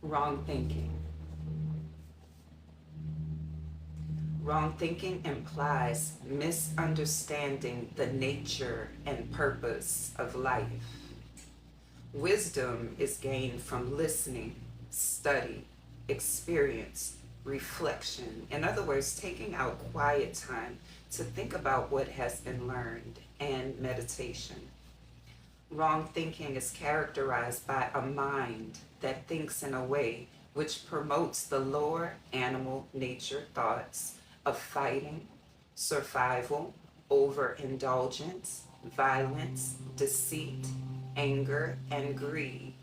Wrong thinking. Wrong thinking implies misunderstanding the nature and purpose of life. Wisdom is gained from listening, study, experience, reflection. In other words, taking out quiet time to think about what has been learned, and meditation. Wrong thinking is characterized by a mind that thinks in a way which promotes the lower animal nature thoughts of fighting, survival, overindulgence, violence, deceit, anger, and greed.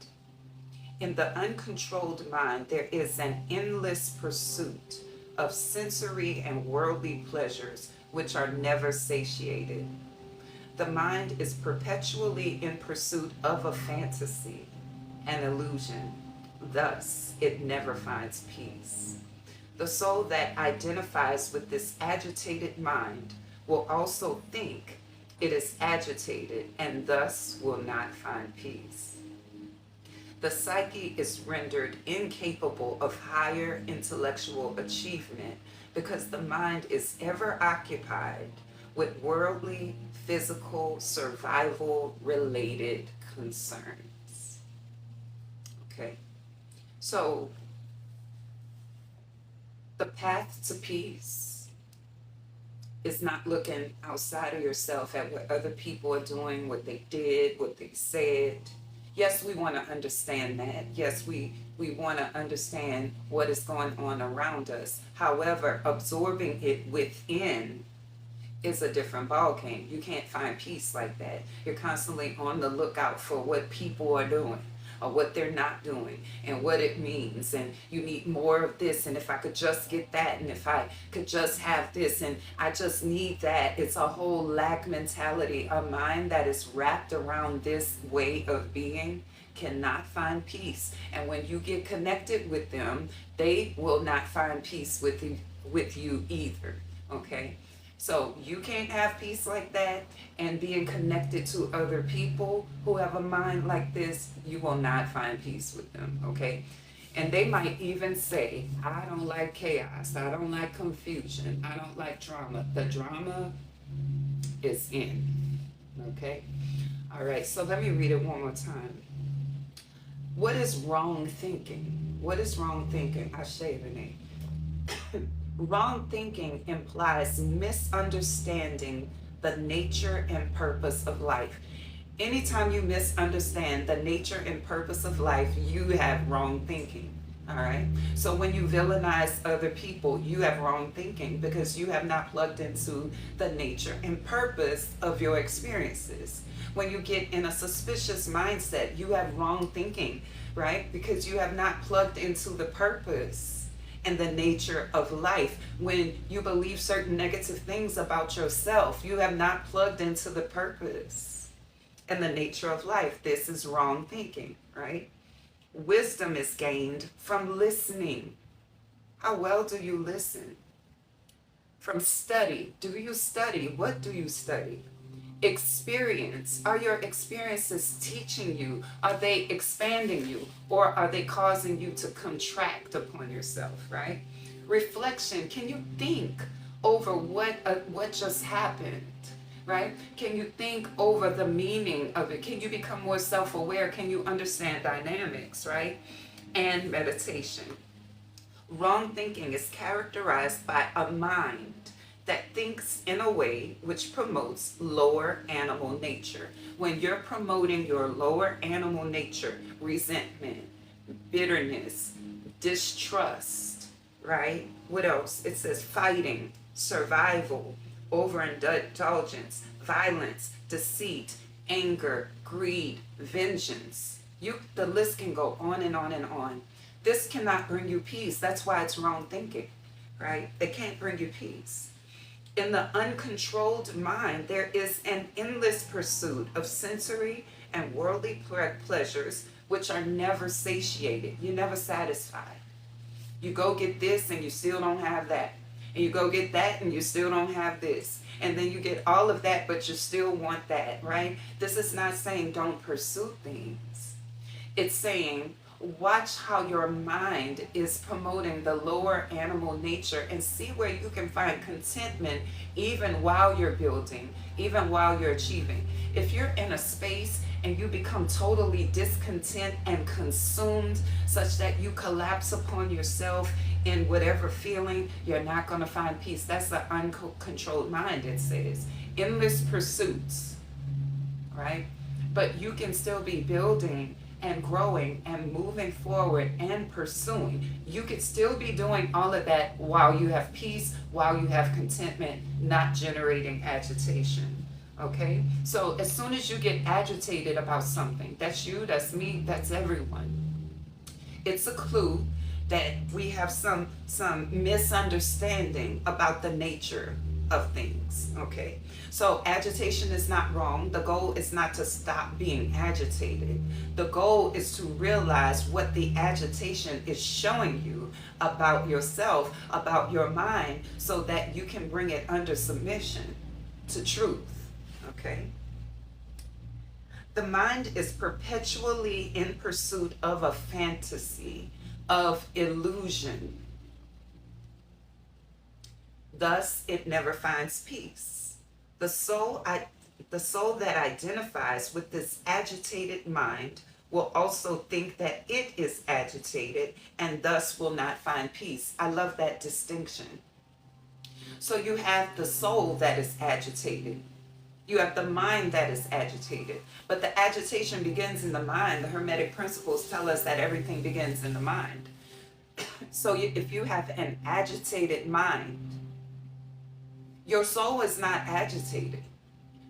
In the uncontrolled mind, there is an endless pursuit of sensory and worldly pleasures which are never satiated. The mind is perpetually in pursuit of a fantasy, an illusion. Thus, it never finds peace. The soul that identifies with this agitated mind will also think it is agitated and thus will not find peace. The psyche is rendered incapable of higher intellectual achievement because the mind is ever occupied with worldly, physical, survival related concerns. Okay, so the path to peace is not looking outside of yourself at what other people are doing, what they did, what they said. Yes, we want to understand that. Yes, we want to understand what is going on around us. However, absorbing it within is a different ballgame. You can't find peace like that. You're constantly on the lookout for what people are doing or what they're not doing and what it means. And you need more of this. And if I could just get that, and if I could just have this, and I just need that. It's a whole lack mentality. A mind that is wrapped around this way of being cannot find peace. And when you get connected with them, they will not find peace with you either. Okay? So you can't have peace like that, and being connected to other people who have a mind like this, you will not find peace with them, okay? And they might even say, I don't like chaos, I don't like confusion, I don't like drama. The drama is in, okay? All right, so let me read it one more time. What is wrong thinking? What is wrong thinking? I shave the name. Wrong thinking implies misunderstanding the nature and purpose of life. Anytime you misunderstand the nature and purpose of life, you have wrong thinking. All right. So when you villainize other people, you have wrong thinking because you have not plugged into the nature and purpose of your experiences. When you get in a suspicious mindset, you have wrong thinking, right? Because you have not plugged into the purpose and the nature of life. When you believe certain negative things about yourself, you have not plugged into the purpose and the nature of life. This is wrong thinking, right? Wisdom is gained from listening. How well do you listen? From study. Do you study? What do you study? Experience. Are your experiences teaching you? Are they expanding you? Or are they causing you to contract upon yourself, right? Reflection. Can you think over what just happened, right? Can you think over the meaning of it? Can you become more self-aware? Can you understand dynamics, right? And meditation. Wrong thinking is characterized by a mind that thinks in a way which promotes lower animal nature. When you're promoting your lower animal nature, resentment, bitterness, distrust, right? What else? It says fighting, survival, overindulgence, violence, deceit, anger, greed, vengeance. The list can go on and on and on. This cannot bring you peace. That's why it's wrong thinking, right? It can't bring you peace. In the uncontrolled mind, there is an endless pursuit of sensory and worldly pleasures which are never satiated. You're never satisfied. You go get this and you still don't have that. And you go get that and you still don't have this. And then you get all of that, but you still want that, right? This is not saying don't pursue things. It's saying watch how your mind is promoting the lower animal nature and see where you can find contentment even while you're building, even while you're achieving. If you're in a space and you become totally discontent and consumed such that you collapse upon yourself in whatever feeling, you're not going to find peace. That's the uncontrolled mind, it says. Endless pursuits, right? But you can still be building and growing and moving forward and pursuing. You could still be doing all of that while you have peace, while you have contentment, not generating agitation. Okay? So as soon as you get agitated about something, that's you, that's me, that's everyone. It's a clue that we have some misunderstanding about the nature of things. Okay, so agitation is not wrong. The goal is not to stop being agitated. The goal is to realize what the agitation is showing you about yourself, about your mind, so that you can bring it under submission to truth. Okay, the mind is perpetually in pursuit of a fantasy, of illusion. Thus, it never finds peace. The soul that identifies with this agitated mind will also think that it is agitated and thus will not find peace. I love that distinction. So you have the soul that is agitated. You have the mind that is agitated. But the agitation begins in the mind. The Hermetic principles tell us that everything begins in the mind. So if you have an agitated mind, your soul is not agitated.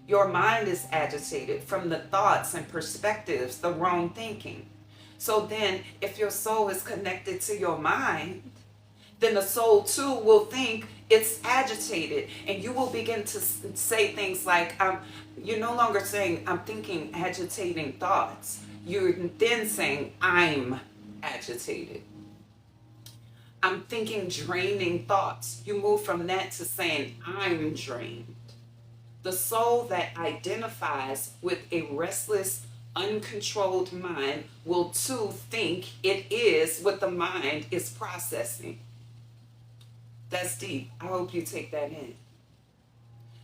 Your mind is agitated from the thoughts and perspectives, the wrong thinking. So then, if your soul is connected to your mind, then the soul too will think it's agitated. And you will begin to say things like, you're no longer saying, I'm thinking agitating thoughts. You're then saying, I'm agitated. I'm thinking draining thoughts. You move from that to saying, I'm drained. The soul that identifies with a restless, uncontrolled mind will too think it is what the mind is processing. That's deep. I hope you take that in.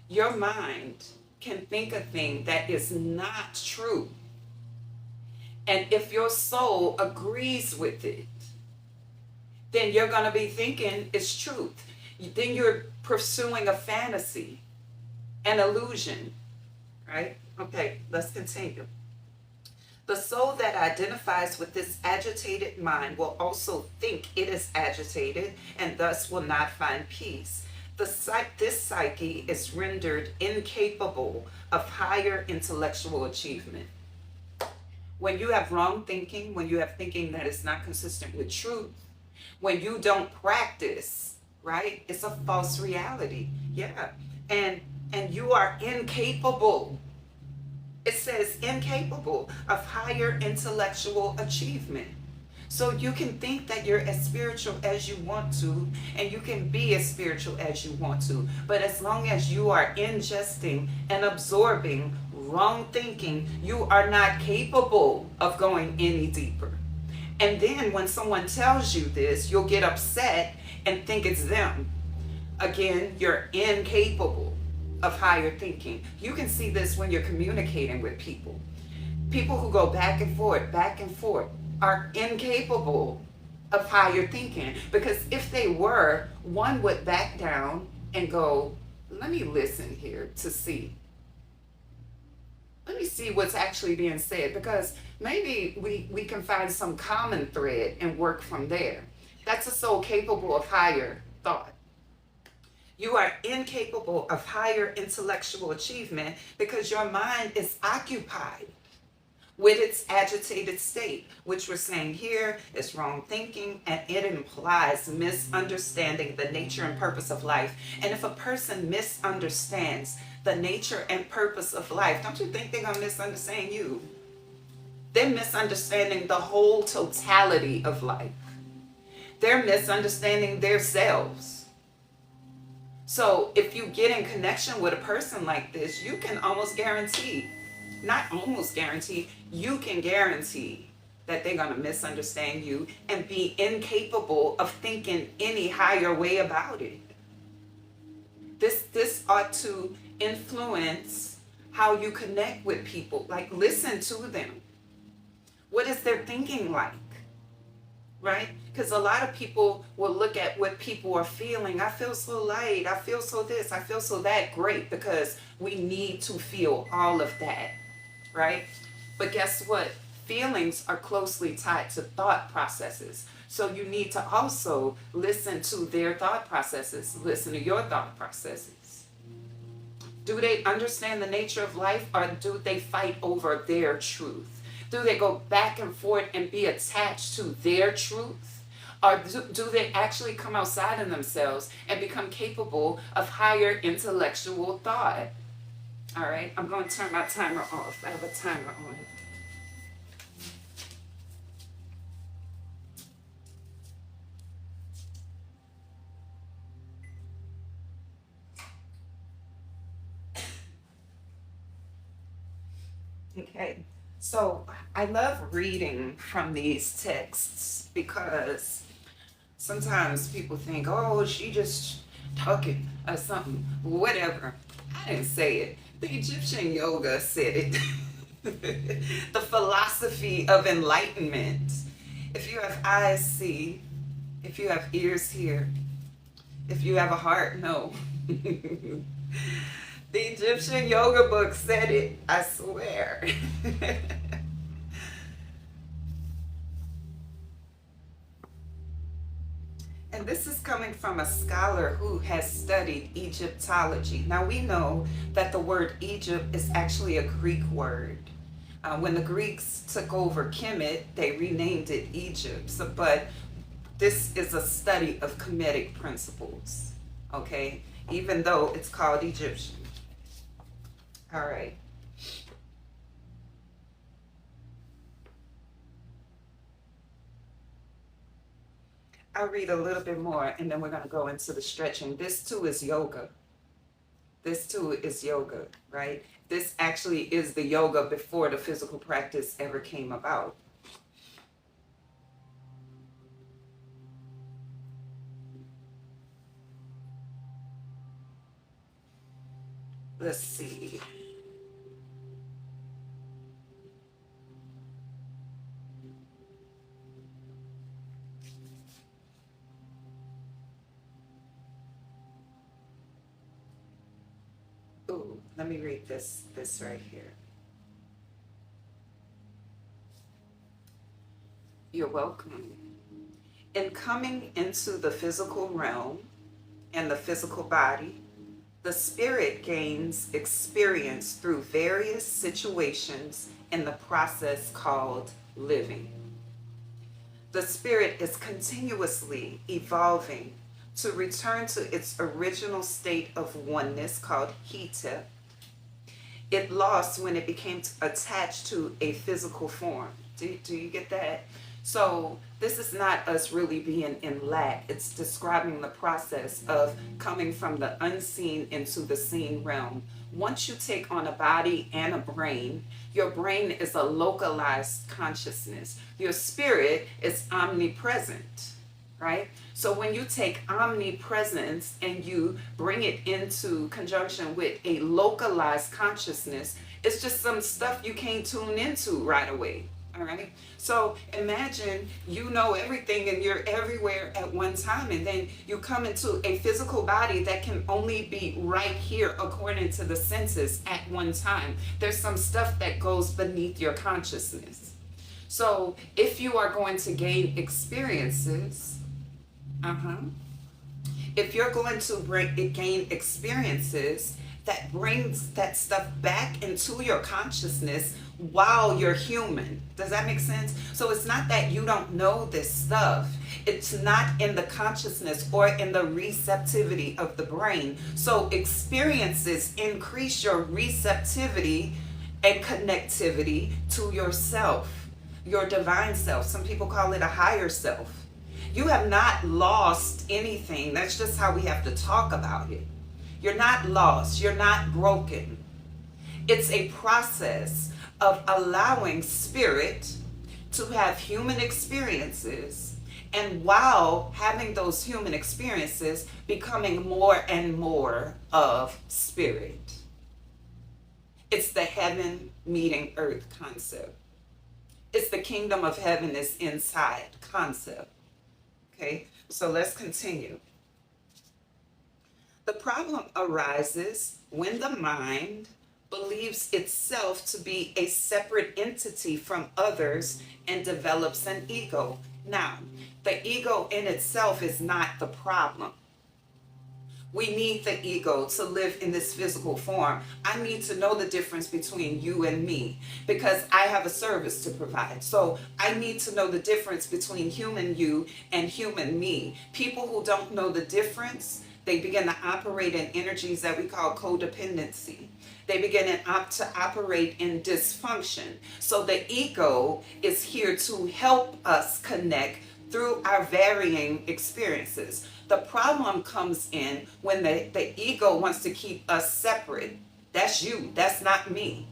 Your mind can think a thing that is not true. And if your soul agrees with it, then you're going to be thinking it's truth. Then you're pursuing a fantasy, an illusion, right? Okay, let's continue. The soul that identifies with this agitated mind will also think it is agitated and thus will not find peace. This psyche is rendered incapable of higher intellectual achievement. When you have wrong thinking, when you have thinking that is not consistent with truth, when you don't practice, right? It's a false reality. Yeah. And you are incapable. It says incapable of higher intellectual achievement. So you can think that you're as spiritual as you want to, and you can be as spiritual as you want to. But as long as you are ingesting and absorbing wrong thinking, you are not capable of going any deeper. And then when someone tells you this, you'll get upset and think it's them. Again, you're incapable of higher thinking. You can see this when you're communicating with people. People who go back and forth, are incapable of higher thinking. Because if they were, one would back down and go, let me listen here to see. Let me see what's actually being said, because maybe we can find some common thread and work from there. That's a soul capable of higher thought. You are incapable of higher intellectual achievement because your mind is occupied with its agitated state, which we're saying here is wrong thinking, and it implies misunderstanding the nature and purpose of life. And if a person misunderstands the nature and purpose of life, don't you think they're gonna misunderstand you? They're misunderstanding the whole totality of life. They're misunderstanding themselves. So if you get in connection with a person like this, you can almost guarantee, not almost guarantee, you can guarantee that they're going to misunderstand you and be incapable of thinking any higher way about it. This ought to influence how you connect with people. Like, listen to them. What is their thinking like? Right? Because a lot of people will look at what people are feeling. I feel so light. I feel so this. I feel so that. Great, because we need to feel all of that. Right? But guess what? Feelings are closely tied to thought processes. So you need to also listen to their thought processes. Listen to your thought processes. Do they understand the nature of life, or do they fight over their truth? Do they go back and forth and be attached to their truth? Or do they actually come outside of themselves and become capable of higher intellectual thought? All right, I'm going to turn my timer off. I have a timer on. Okay, so I love reading from these texts because sometimes people think, oh, she just talking or something, whatever. I didn't say it. The Egyptian yoga said it. The philosophy of enlightenment. If you have eyes, see. If you have ears, hear. If you have a heart, know. The Egyptian yoga book said it, I swear. And this is coming from a scholar who has studied Egyptology. Now we know that the word Egypt is actually a Greek word. When the Greeks took over Kemet, they renamed it Egypt. But this is a study of Kemetic principles, okay? Even though it's called Egyptian. All right. I'll read a little bit more and then we're going to go into the stretching. This too is yoga. This too is yoga, right? This actually is the yoga before the physical practice ever came about. Let's see. Ooh, let me read this right here. You're welcome. In coming into the physical realm and the physical body, the spirit gains experience through various situations in the process called living. The spirit is continuously evolving to return to its original state of oneness called Hita. It lost when it became attached to a physical form. Do you get that? So this is not us really being in lack. It's describing the process of coming from the unseen into the seen realm. Once you take on a body and a brain, your brain is a localized consciousness. Your spirit is omnipresent, right? So when you take omnipresence and you bring it into conjunction with a localized consciousness, it's just some stuff you can't tune into right away. All right. So imagine you know everything and you're everywhere at one time, and then you come into a physical body that can only be right here according to the senses at one time. There's some stuff that goes beneath your consciousness. So if you are going to gain experiences, if you're going to gain experiences that brings that stuff back into your consciousness while you're human. Does that make sense? So it's not that you don't know this stuff. It's not in the consciousness or in the receptivity of the brain. So experiences increase your receptivity and connectivity to yourself, your divine self. Some people call it a higher self. You have not lost anything. That's just how we have to talk about it. You're not lost. You're not broken. It's a process of allowing spirit to have human experiences, and while having those human experiences, becoming more and more of spirit. It's the heaven meeting earth concept. It's the kingdom of heaven is inside concept. Okay, so let's continue. The problem arises when the mind believes itself to be a separate entity from others and develops an ego. Now, the ego in itself is not the problem. We need the ego to live in this physical form. I need to know the difference between you and me because I have a service to provide. So I need to know the difference between human you and human me. People who don't know the difference, they begin to operate in energies that we call codependency. They begin to operate in dysfunction. So the ego is here to help us connect through our varying experiences. The problem comes in when the ego wants to keep us separate. That's you, that's not me.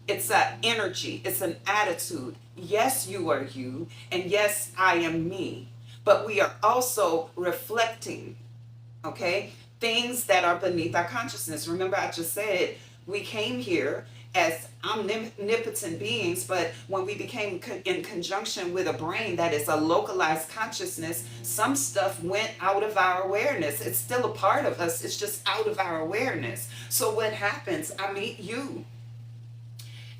It's an energy, it's an attitude. Yes, you are you, and yes, I am me. But we are also reflecting, okay, things that are beneath our consciousness. Remember, I just said we came here as omnipotent beings, but when we became in conjunction with a brain that is a localized consciousness, some stuff went out of our awareness. It's still a part of us, it's just out of our awareness. So what happens? I meet you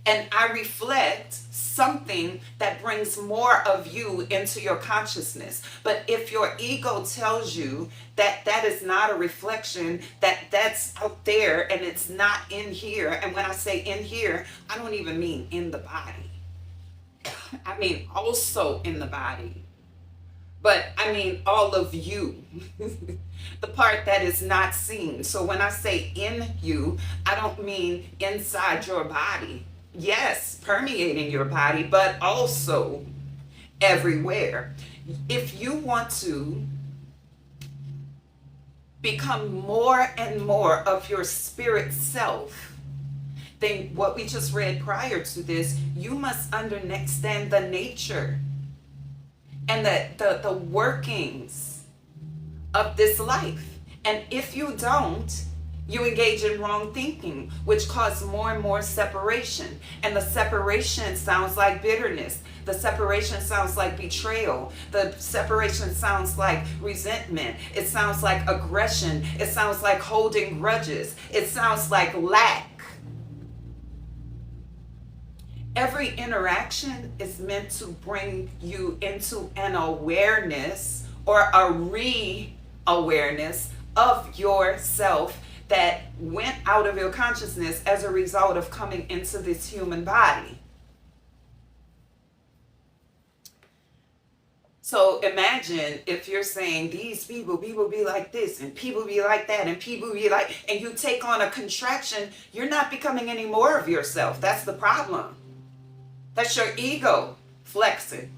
and I reflect something that brings more of you into your consciousness. But if your ego tells you that that is not a reflection, that that's out there and it's not in here, and when I say in here, I don't even mean in the body. I mean also in the body. But I mean all of you, the part that is not seen. So when I say in you, I don't mean inside your body. Yes, permeating your body, but also everywhere. If you want to become more and more of your spirit self, then what we just read prior to this, you must understand the nature and the workings of this life. And if you don't, you engage in wrong thinking, which causes more and more separation. And the separation sounds like bitterness. The separation sounds like betrayal. The separation sounds like resentment. It sounds like aggression. It sounds like holding grudges. It sounds like lack. Every interaction is meant to bring you into an awareness or a re-awareness of yourself that went out of your consciousness as a result of coming into this human body. So imagine if you're saying these people be like this and people be like that and people be like, and you take on a contraction, you're not becoming any more of yourself. That's the problem. That's your ego flexing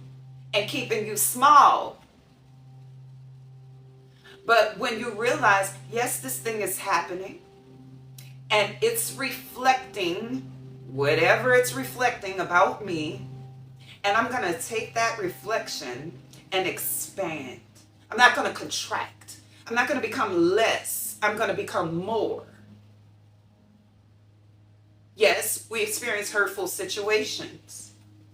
and keeping you small. But when you realize, yes, this thing is happening and it's reflecting whatever it's reflecting about me, and I'm going to take that reflection and expand. I'm not going to contract. I'm not going to become less. I'm going to become more. Yes, we experience hurtful situations.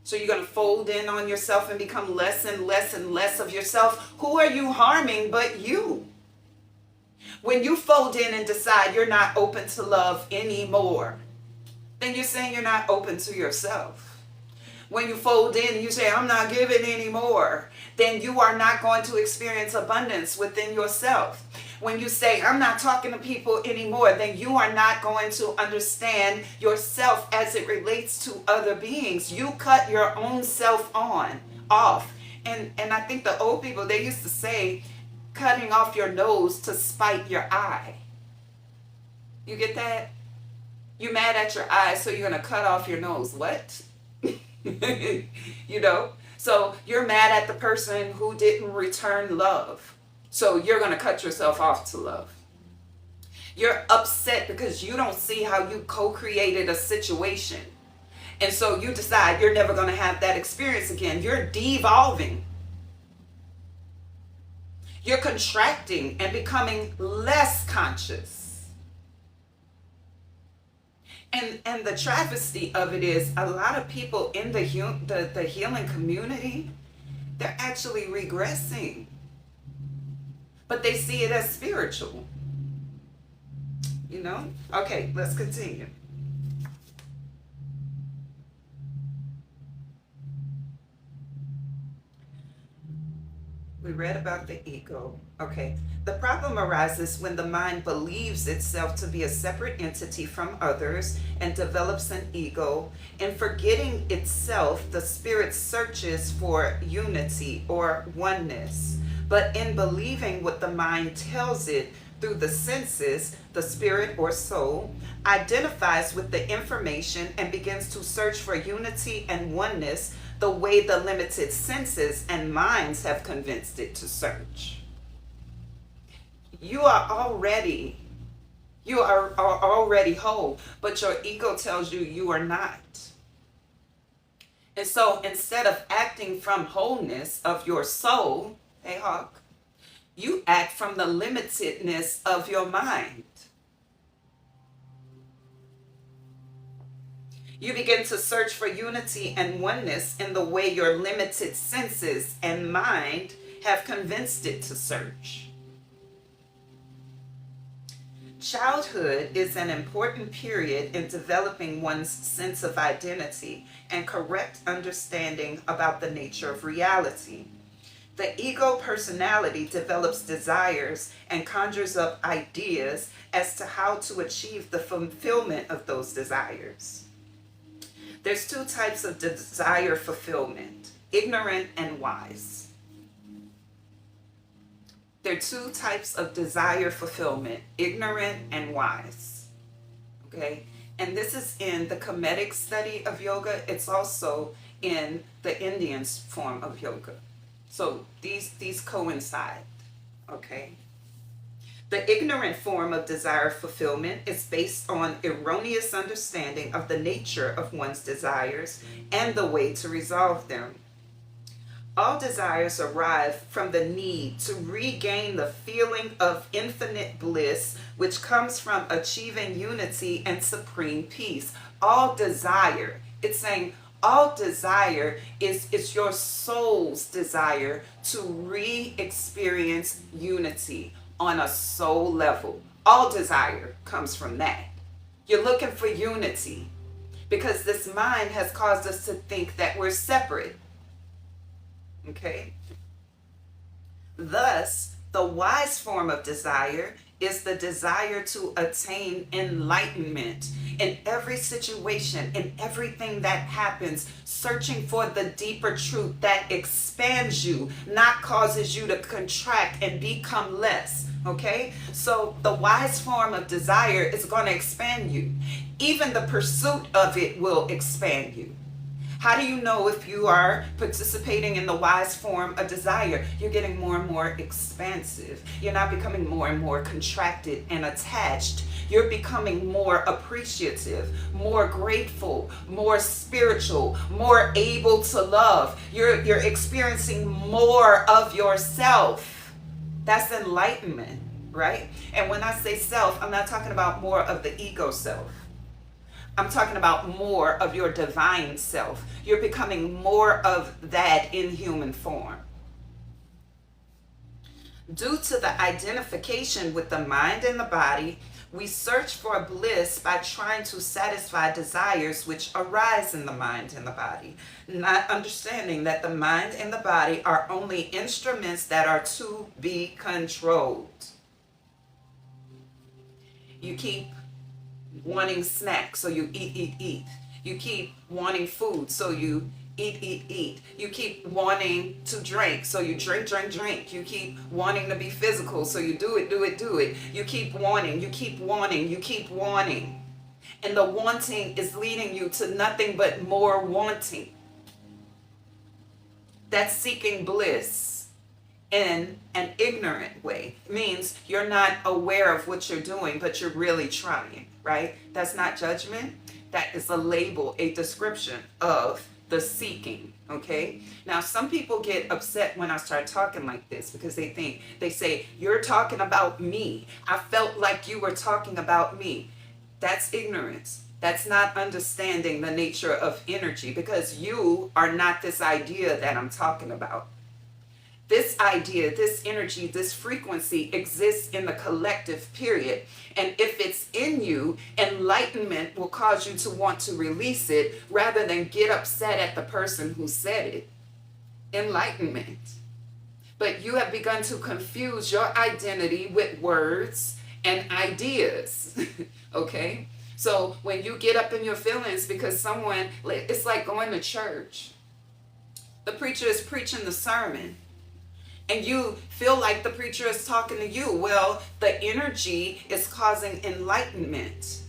So you're going to fold in on yourself and become less and less and less of yourself. Who are you harming but you? When you fold in and decide you're not open to love anymore, then you're saying you're not open to yourself. When you fold in and you say, I'm not giving anymore, then you are not going to experience abundance within yourself. When you say, I'm not talking to people anymore, then you are not going to understand yourself as it relates to other beings. You cut your own self off. And I think the old people, they used to say, cutting off your nose to spite your eye. You get that? You're mad at your eye, so you're going to cut off your nose. What? You know? So you're mad at the person who didn't return love. So you're going to cut yourself off to love. You're upset because you don't see how you co-created a situation. And so you decide you're never going to have that experience again. You're devolving. You're contracting and becoming less conscious. And the travesty of it is a lot of people in the healing community, they're actually regressing. But they see it as spiritual. You know? Okay, let's continue. We read about the ego. Okay. The problem arises when the mind believes itself to be a separate entity from others and develops an ego. In forgetting itself, the spirit searches for unity or oneness. But in believing what the mind tells it through the senses, the spirit or soul identifies with the information and begins to search for unity and oneness the way the limited senses and minds have convinced it to search. You are already whole, but your ego tells you you are not. And so instead of acting from wholeness of your soul, hey Hawk, you act from the limitedness of your mind. You begin to search for unity and oneness in the way your limited senses and mind have convinced it to search. Childhood is an important period in developing one's sense of identity and correct understanding about the nature of reality. The ego personality develops desires and conjures up ideas as to how to achieve the fulfillment of those desires. There's two types of desire fulfillment, ignorant and wise. There are two types of desire fulfillment, ignorant and wise. Okay? And this is in the Kemetic Study of yoga. It's also in the Indian form of yoga. So these coincide. Okay? The ignorant form of desire fulfillment is based on erroneous understanding of the nature of one's desires and the way to resolve them. All desires arise from the need to regain the feeling of infinite bliss, which comes from achieving unity and supreme peace. All desire, it's saying all desire is your soul's desire to re-experience unity on a soul level. All desire comes from that. You're looking for unity because this mind has caused us to think that we're separate. Okay? Thus, the wise form of desire is the desire to attain enlightenment in every situation, in everything that happens, searching for the deeper truth that expands you, not causes you to contract and become less. Okay? So the wise form of desire is going to expand you. Even the pursuit of it will expand you. How do you know if you are participating in the wise form of desire? You're getting more and more expansive. You're not becoming more and more contracted and attached. You're becoming more appreciative, more grateful, more spiritual, more able to love. You're experiencing more of yourself. That's enlightenment, right? And when I say self, I'm not talking about more of the ego self. I'm talking about more of your divine self. You're becoming more of that in human form. Due to the identification with the mind and the body, we search for bliss by trying to satisfy desires which arise in the mind and the body, not understanding that the mind and the body are only instruments that are to be controlled. You keep wanting snacks, so you eat. You keep wanting food, so you eat. You keep wanting to drink, so you drink. You keep wanting to be physical, so you do it. You keep wanting. And the wanting is leading you to nothing but more wanting. That's seeking bliss in an ignorant way. It means you're not aware of what you're doing, but you're really trying, right? That's not judgment. That is a label, a description of the seeking. Okay. Now, some people get upset when I start talking like this because they say, you're talking about me. I felt like you were talking about me. That's ignorance. That's not understanding the nature of energy, because you are not this idea that I'm talking about. This idea, this energy, this frequency exists in the collective, period. And if it's in you, enlightenment will cause you to want to release it rather than get upset at the person who said it. Enlightenment. But you have begun to confuse your identity with words and ideas. Okay? So when you get up in your feelings because someone, it's like going to church. The preacher is preaching the sermon, and you feel like the preacher is talking to you. Well, the energy is causing enlightenment.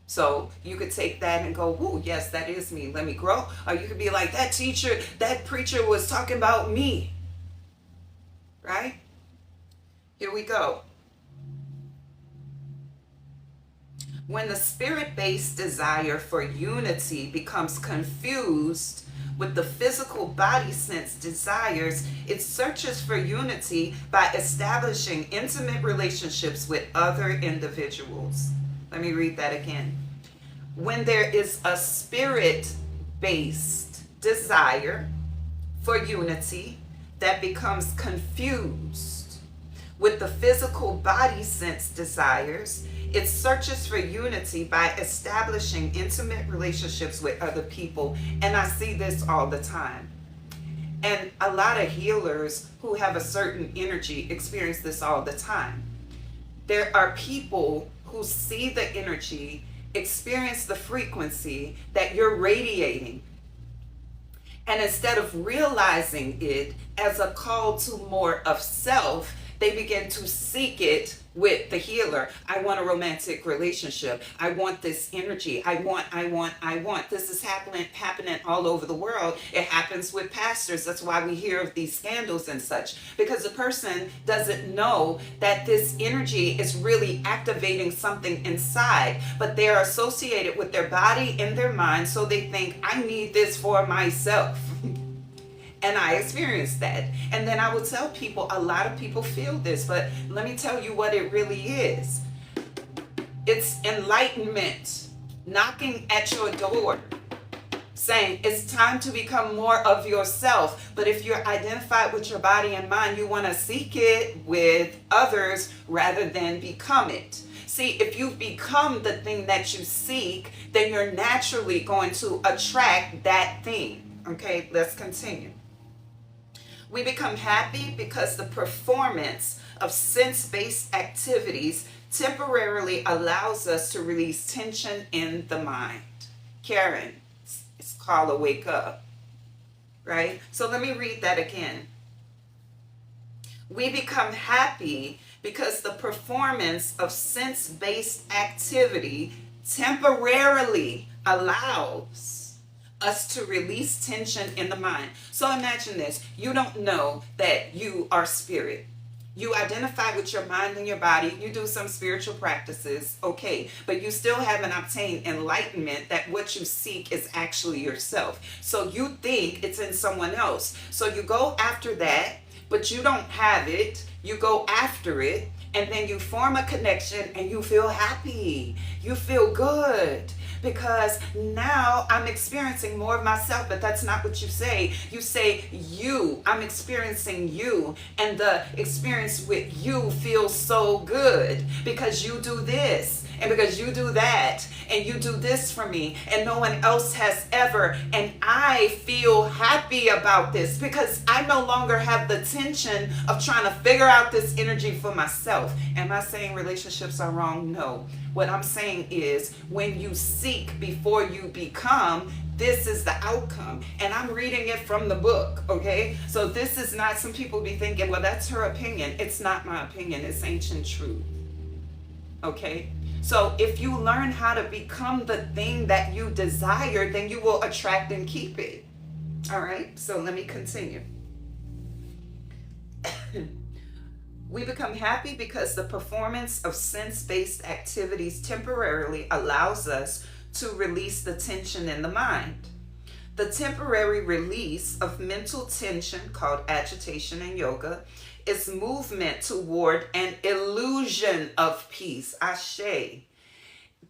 So you could take that and go, "Ooh, yes, that is me. Let me grow." Or you could be like, that preacher was talking about me. Right? Here we go. When the spirit-based desire for unity becomes confused with the physical body sense desires, it searches for unity by establishing intimate relationships with other individuals. Let me read that again. When there is a spirit-based desire for unity that becomes confused with the physical body sense desires, it searches for unity by establishing intimate relationships with other people. And I see this all the time. And a lot of healers who have a certain energy experience this all the time. There are people who see the energy, experience the frequency that you're radiating. And instead of realizing it as a call to more of self, they begin to seek it with the healer. I want a romantic relationship. I want this energy. I want. This is happening all over the world. It happens with pastors. That's why we hear of these scandals and such, because the person doesn't know that this energy is really activating something inside, but they're associated with their body and their mind, so they think, I need this for myself. And I experienced that. And then I will tell people, a lot of people feel this, but let me tell you what it really is. It's enlightenment knocking at your door, saying it's time to become more of yourself. But if you're identified with your body and mind, you want to seek it with others rather than become it. See, if you become the thing that you seek, then you're naturally going to attract that thing. Okay, let's continue. We become happy because the performance of sense-based activities temporarily allows us to release tension in the mind. Karen, it's called a wake up, right? So let me read that again. We become happy because the performance of sense-based activity temporarily allows us to release tension in the mind. So imagine this. You don't know that you are spirit. You identify with your mind and your body. You do some spiritual practices, okay, but you still haven't obtained enlightenment that what you seek is actually yourself. So you think it's in someone else. So you go after that, but you don't have it. You go after it, and then you form a connection and you feel happy. You feel good. Because now I'm experiencing more of myself, but that's not what you say. You say you, I'm experiencing you, and the experience with you feels so good because you do this, and because you do that, and you do this for me, and no one else has ever, and I feel happy about this because I no longer have the tension of trying to figure out this energy for myself. Am I saying relationships are wrong? No. What I'm saying is when you seek before you become, this is the outcome. And I'm reading it from the book, okay? So this is not, some people be thinking, well, that's her opinion. It's not my opinion. It's ancient truth, okay? So if you learn how to become the thing that you desire, then you will attract and keep it. All right? So let me continue. We become happy because the performance of sense-based activities temporarily allows us to release the tension in the mind. The temporary release of mental tension, called agitation in yoga, is movement toward an illusion of peace. Ashe.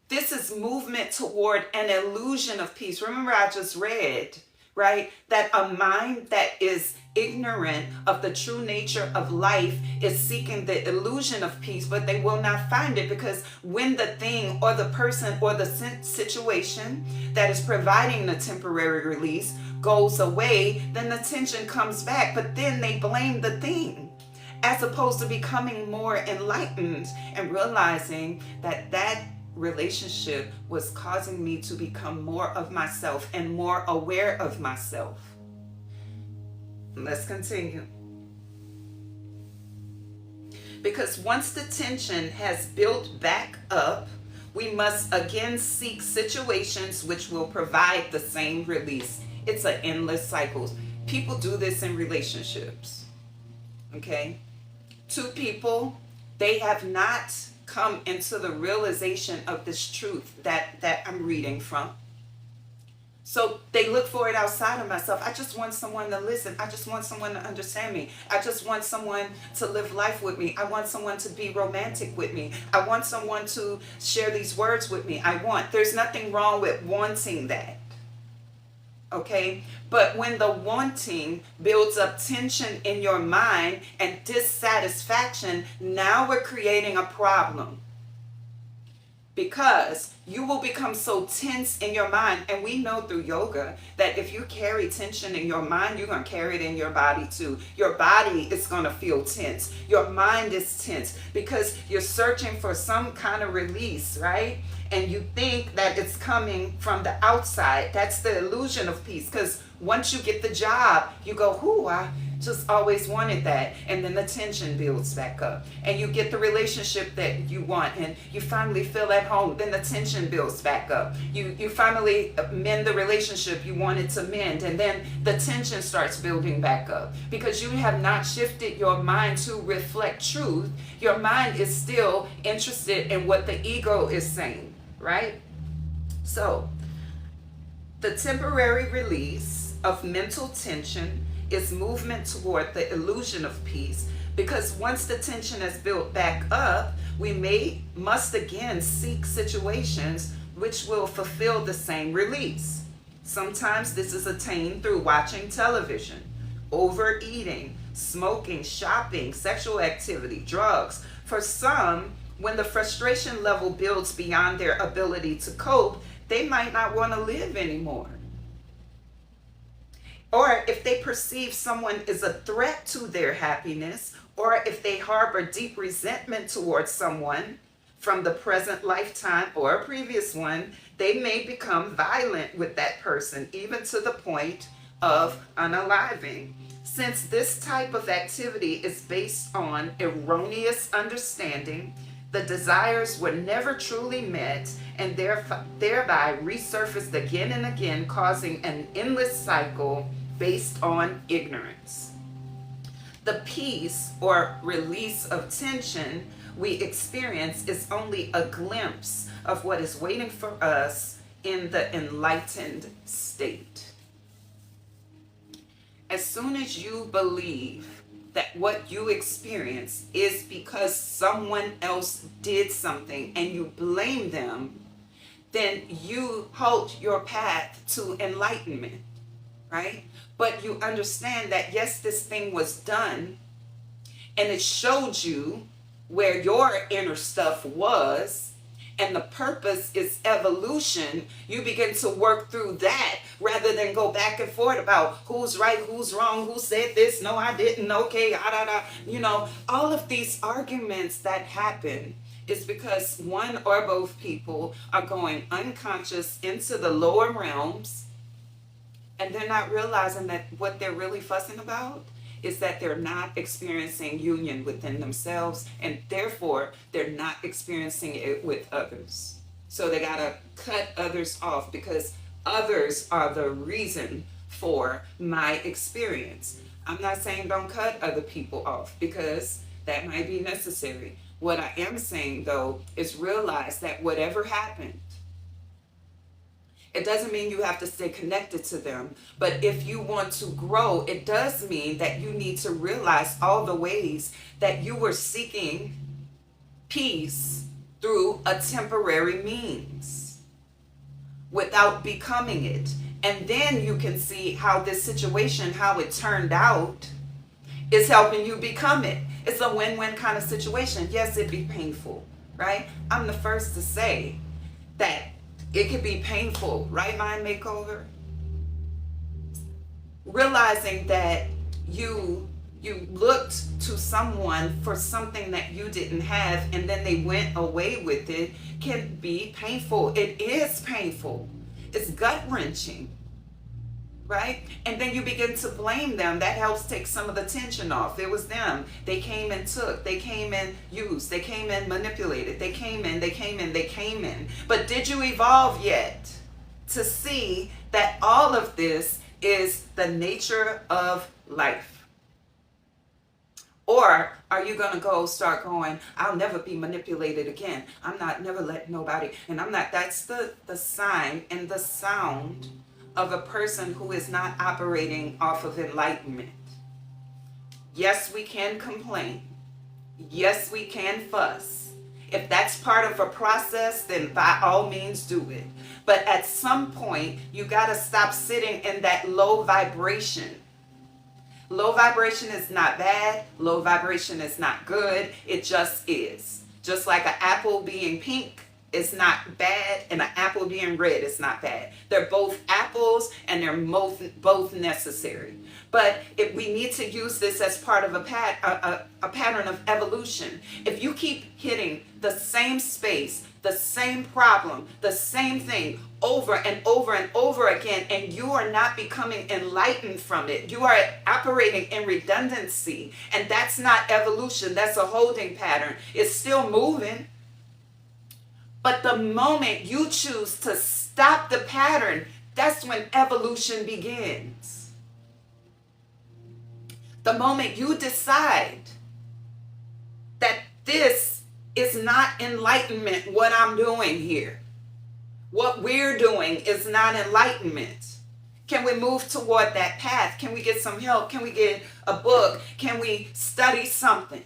This is movement toward an illusion of peace. Remember, I just read, right, that a mind that is ignorant of the true nature of life is seeking the illusion of peace, but they will not find it, because when the thing or the person or the situation that is providing the temporary release goes away, then the tension comes back, but then they blame the thing, as opposed to becoming more enlightened and realizing that that relationship was causing me to become more of myself and more aware of myself. Let's continue. Because once the tension has built back up, we must again seek situations which will provide the same release. It's an endless cycle. People do this in relationships. Okay? Two people, they have not come into the realization of this truth that I'm reading from. So they look for it outside of myself. I just want someone to listen. I just want someone to understand me. I just want someone to live life with me. I want someone to be romantic with me. I want someone to share these words with me. There's nothing wrong with wanting that. Okay, but when the wanting builds up tension in your mind and dissatisfaction, now we're creating a problem, because you will become so tense in your mind. And we know through yoga that if you carry tension in your mind, you're going to carry it in your body too. Your body is going to feel tense. Your mind is tense because you're searching for some kind of release, right? And you think that it's coming from the outside. That's the illusion of peace. Because once you get the job, you go, "Ooh, I just always wanted that." And then the tension builds back up. And you get the relationship that you want, and you finally feel at home. Then the tension builds back up. You finally mend the relationship you wanted to mend, and then the tension starts building back up. Because you have not shifted your mind to reflect truth. Your mind is still interested in what the ego is saying. Right? So, the temporary release of mental tension is movement toward the illusion of peace, because once the tension has built back up, we must again seek situations which will fulfill the same release. Sometimes this is attained through watching television, overeating, smoking, shopping, sexual activity, drugs. For some, when the frustration level builds beyond their ability to cope, they might not want to live anymore. Or if they perceive someone is a threat to their happiness, or if they harbor deep resentment towards someone from the present lifetime or a previous one, they may become violent with that person, even to the point of unaliving. Since this type of activity is based on erroneous understanding, the desires were never truly met, and thereby resurfaced again and again, causing an endless cycle based on ignorance. The peace or release of tension we experience is only a glimpse of what is waiting for us in the enlightened state. As soon as you believe that what you experience is because someone else did something and you blame them, then you halt your path to enlightenment, right? But you understand that, yes, this thing was done and it showed you where your inner stuff was, and the purpose is evolution. You begin to work through that rather than go back and forth about who's right, who's wrong, who said this, no, I didn't, okay, all of these arguments that happen is because one or both people are going unconscious into the lower realms, and they're not realizing that what they're really fussing about is that they're not experiencing union within themselves, and therefore they're not experiencing it with others. So they gotta cut others off, because others are the reason for my experience. I'm not saying don't cut other people off, because that might be necessary. What I am saying, though, is realize that whatever happened, It doesn't mean you have to stay connected to them. But if you want to grow, it does mean that you need to realize all the ways that you were seeking peace through a temporary means without becoming it. And then you can see how this situation, how it turned out, is helping you become it. It's a win-win kind of situation. Yes, it'd be painful, right? I'm the first to say that it could be painful, right? Mind makeover. Realizing that you looked to someone for something that you didn't have and then they went away with it can be painful. It is painful. It's gut-wrenching, right? And then you begin to blame them. That helps take some of the tension off. It was them. They came and took. They came and used. They came and manipulated. They came in. But did you evolve yet to see that all of this is the nature of life? Or are you going to start going, I'll never be manipulated again. I'm not never letting nobody. And I'm not. That's the sign and the sound of a person who is not operating off of enlightenment. Yes, we can complain. Yes, we can fuss. If that's part of a process, then by all means do it. But at some point, you got to stop sitting in that low vibration. Low vibration is not bad. Low vibration is not good. It just is. Just like an apple being pink is not bad and an apple being red is not bad. They're both apples and they're both necessary. But if we need to use this as part of a pattern of evolution. If you keep hitting the same space, the same problem, the same thing over and over and over again, and you are not becoming enlightened from it, you are operating in redundancy, and that's not evolution. That's a holding pattern. It's still moving. But the moment you choose to stop the pattern, that's when evolution begins. The moment you decide that this is not enlightenment, what I'm doing here, what we're doing is not enlightenment. Can we move toward that path? Can we get some help? Can we get a book? Can we study something?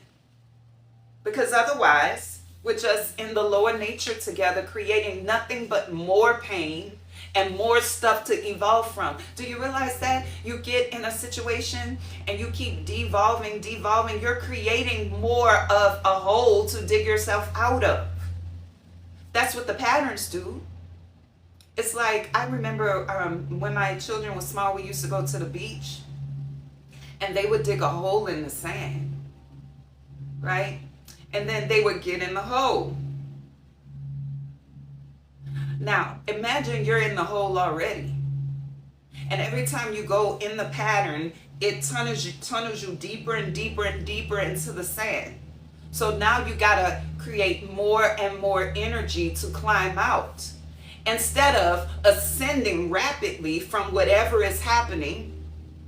Because otherwise, we're just in the lower nature together, creating nothing but more pain and more stuff to evolve from. Do you realize that? You get in a situation and you keep devolving, you're creating more of a hole to dig yourself out of. That's what the patterns do. It's like, I remember when my children were small, we used to go to the beach and they would dig a hole in the sand, right? And then they would get in the hole. Now, imagine you're in the hole already. And every time you go in the pattern, it tunnels you deeper and deeper and deeper into the sand. So now you got to create more and more energy to climb out. Instead of ascending rapidly from whatever is happening,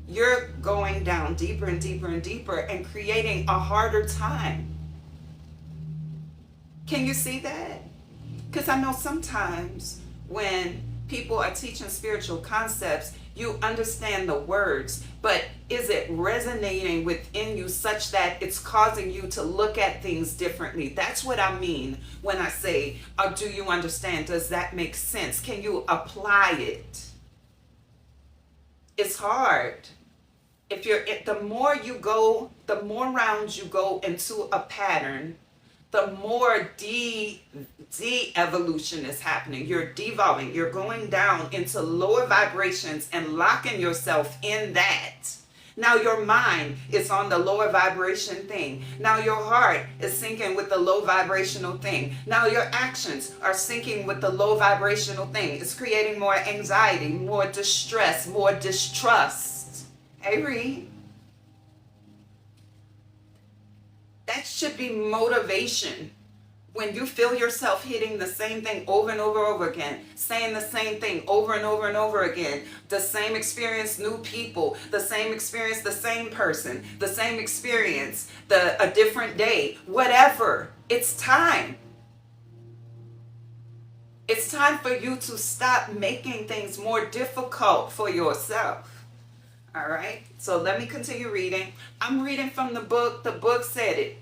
you're going down deeper and deeper and deeper and creating a harder time. Can you see that? Because I know sometimes when people are teaching spiritual concepts, you understand the words, but is it resonating within you such that it's causing you to look at things differently? That's what I mean when I say, do you understand? Does that make sense? Can you apply it? It's hard. The more you go, the more rounds you go into a pattern, the more de-evolution is happening. You're devolving. You're going down into lower vibrations and locking yourself in that. Now your mind is on the lower vibration thing. Now your heart is syncing with the low vibrational thing. Now your actions are syncing with the low vibrational thing. It's creating more anxiety, more distress, more distrust. Hey, Reed. That should be motivation. When you feel yourself hitting the same thing over and over again, saying the same thing over and over and over again, the same experience, new people, the same experience, the same person, the same experience, a different day, whatever. It's time. It's time for you to stop making things more difficult for yourself. All right? So let me continue reading. I'm reading from the book. The book said it.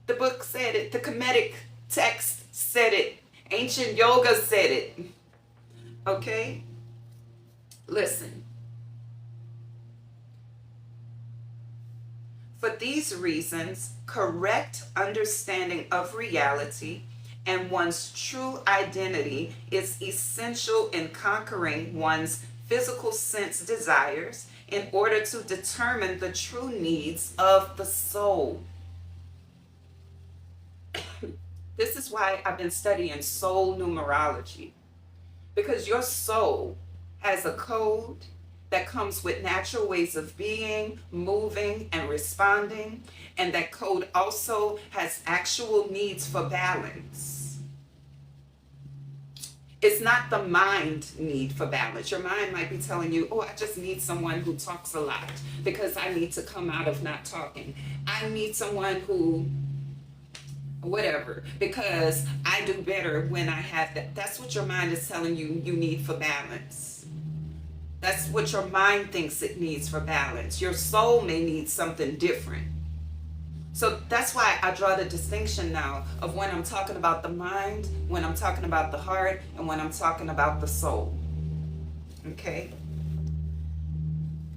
The book said it. The Kemetic text said it. Ancient yoga said it. Okay? Listen. For these reasons, correct understanding of reality and one's true identity is essential in conquering one's physical sense desires in order to determine the true needs of the soul. This is why I've been studying soul numerology, because your soul has a code that comes with natural ways of being, moving, and responding, and that code also has actual needs for balance. It's not the mind need for balance. Your mind might be telling you, oh, I just need someone who talks a lot because I need to come out of not talking. I need someone who whatever, because I do better when I have that. That's what your mind is telling you you need for balance. That's what your mind thinks it needs for balance. Your soul may need something different. So that's why I draw the distinction now of when I'm talking about the mind, when I'm talking about the heart, and when I'm talking about the soul. Okay?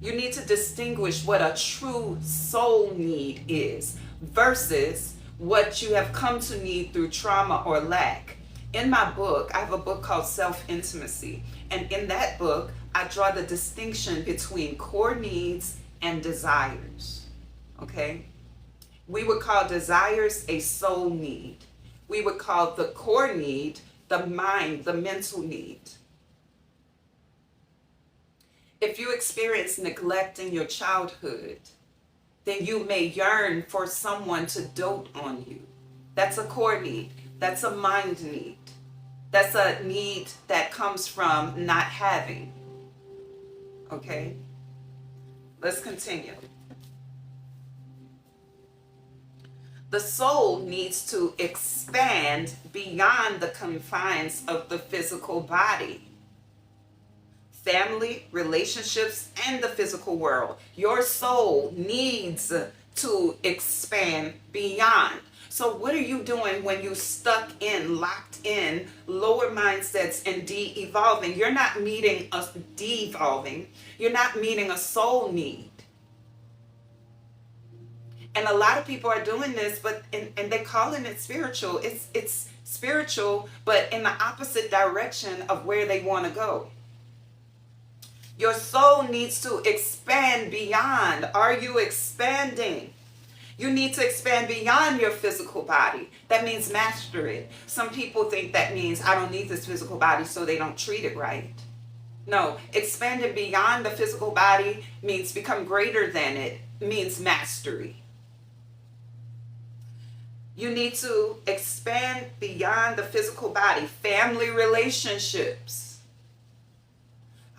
You need to distinguish what a true soul need is versus what you have come to need through trauma or lack. In my book, I have a book called Self-Intimacy. And in that book, I draw the distinction between core needs and desires. Okay? We would call desires a soul need. We would call the core need the mind, the mental need. If you experience neglect in your childhood, then you may yearn for someone to dote on you. That's a core need. That's a mind need. That's a need that comes from not having. Okay? Let's continue. The soul needs to expand beyond the confines of the physical body. Family, relationships, and the physical world. Your soul needs to expand beyond. So what are you doing when you stuck in, locked in lower mindsets and de-evolving? You're not meeting a de-evolving. You're not meeting a soul need. And a lot of people are doing this, but and they're calling it spiritual. It's spiritual, but in the opposite direction of where they want to go. Your soul needs to expand beyond. Are you expanding? You need to expand beyond your physical body. That means master it. Some people think that means I don't need this physical body, so they don't treat it right. No, expanding beyond the physical body means become greater than it, means mastery. You need to expand beyond the physical body. Family relationships.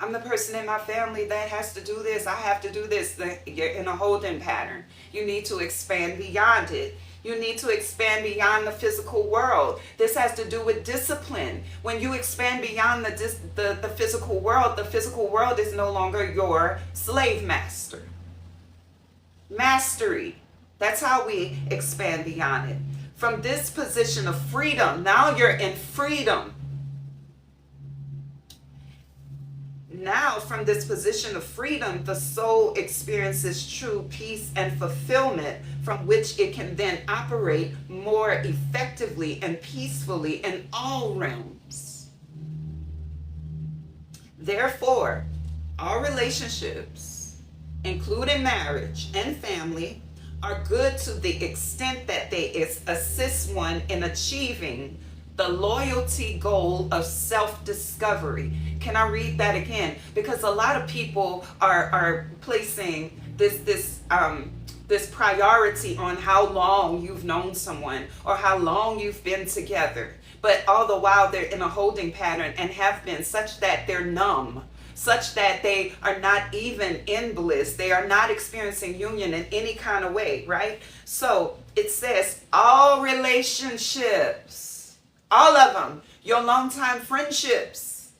I'm the person in my family that has to do this. I have to do this. You're in a holding pattern. You need to expand beyond it. You need to expand beyond the physical world. This has to do with discipline. When you expand beyond the physical world is no longer your slave master. Mastery. That's how we expand beyond it. From this position of freedom, now you're in freedom. Now, from this position of freedom, the soul experiences true peace and fulfillment from which it can then operate more effectively and peacefully in all realms. Therefore, all relationships, including marriage and family, are good to the extent that they assist one in achieving the loyalty goal of self-discovery. Can I read that again? Because a lot of people are placing this priority on how long you've known someone or how long you've been together. But all the while they're in a holding pattern and have been such that they're numb. such that they are not even in bliss. They are not experiencing union in any kind of way, right? So it says all relationships, all of them, your longtime friendships,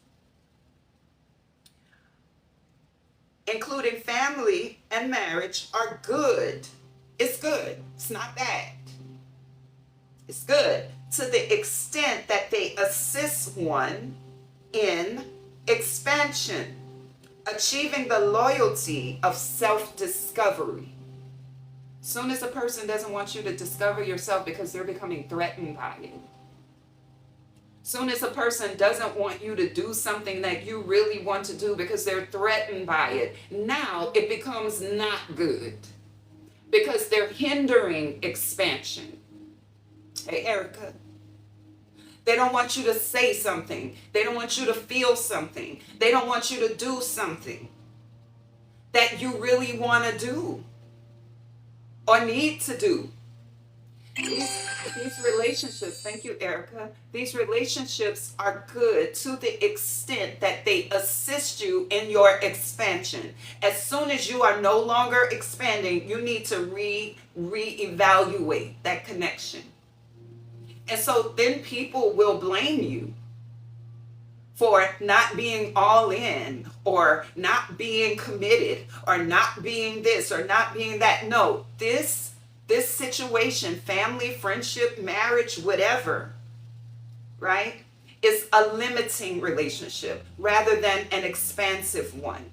including family and marriage, are good. It's good. It's not bad. It's good to the extent that they assist one in expansion, achieving the loyalty of self-discovery. Soon as a person doesn't want you to discover yourself because they're becoming threatened by it. Soon as a person doesn't want you to do something that you really want to do because they're threatened by it, now it becomes not good because they're hindering expansion. Hey, Erica. They don't want you to say something. They don't want you to feel something. They don't want you to do something that you really want to do or need to do. These relationships, thank you, Erica. These relationships are good to the extent that they assist you in your expansion. As soon as you are no longer expanding, you need to reevaluate that connection. And so then people will blame you for not being all in or not being committed or not being this or not being that. No, this situation, family, friendship, marriage, whatever, right, is a limiting relationship rather than an expansive one.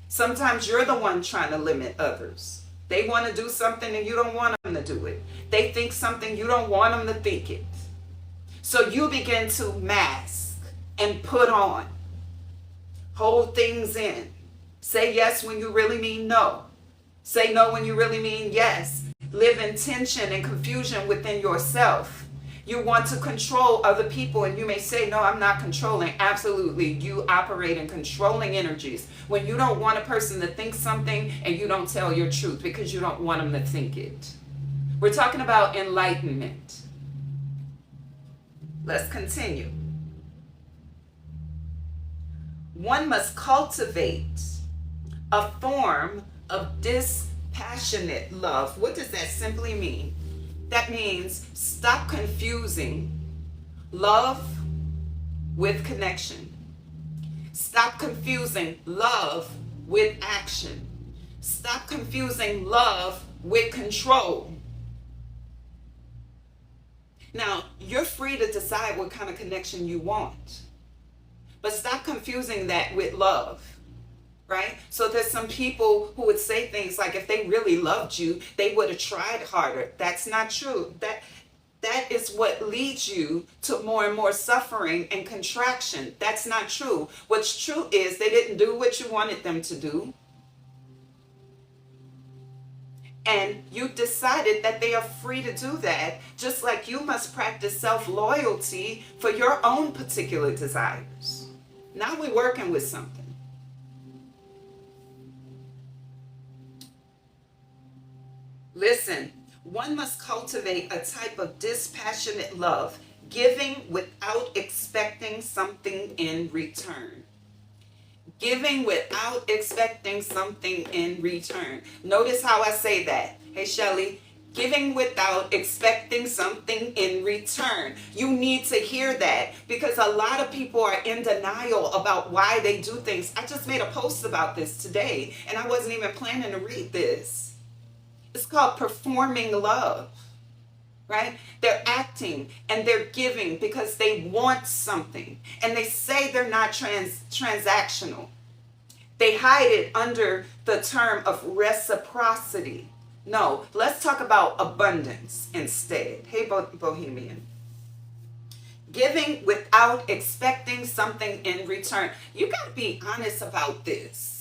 Sometimes you're the one trying to limit others. They want to do something and you don't want them to do it. They think something, you don't want them to think it. So you begin to mask and put on, hold things in, say yes when you really mean no, say no when you really mean yes, live in tension and confusion within yourself. You want to control other people, and you may say, no, I'm not controlling. Absolutely, you operate in controlling energies. When you don't want a person to think something and you don't tell your truth because you don't want them to think it. We're talking about enlightenment. Let's continue. One must cultivate a form of dispassionate love. What does that simply mean? That means stop confusing love with connection. Stop confusing love with action. Stop confusing love with control. Now, you're free to decide what kind of connection you want, but stop confusing that with love, right? So there's some people who would say things like, if they really loved you, they would have tried harder. That's not true. That is what leads you to more and more suffering and contraction. That's not true. What's true is they didn't do what you wanted them to do. And you decided that they are free to do that, just like you must practice self-loyalty for your own particular desires. Now we're working with something. Listen, one must cultivate a type of dispassionate love, giving without expecting something in return. Giving without expecting something in return. Notice how I say that. Hey, Shelly, giving without expecting something in return. You need to hear that because a lot of people are in denial about why they do things. I just made a post about this today and I wasn't even planning to read this. It's called performing love, right? They're acting and they're giving because they want something and they say they're not transactional. They hide it under the term of reciprocity. No, let's talk about abundance instead. Hey, Bohemian. Giving without expecting something in return. You got to be honest about this.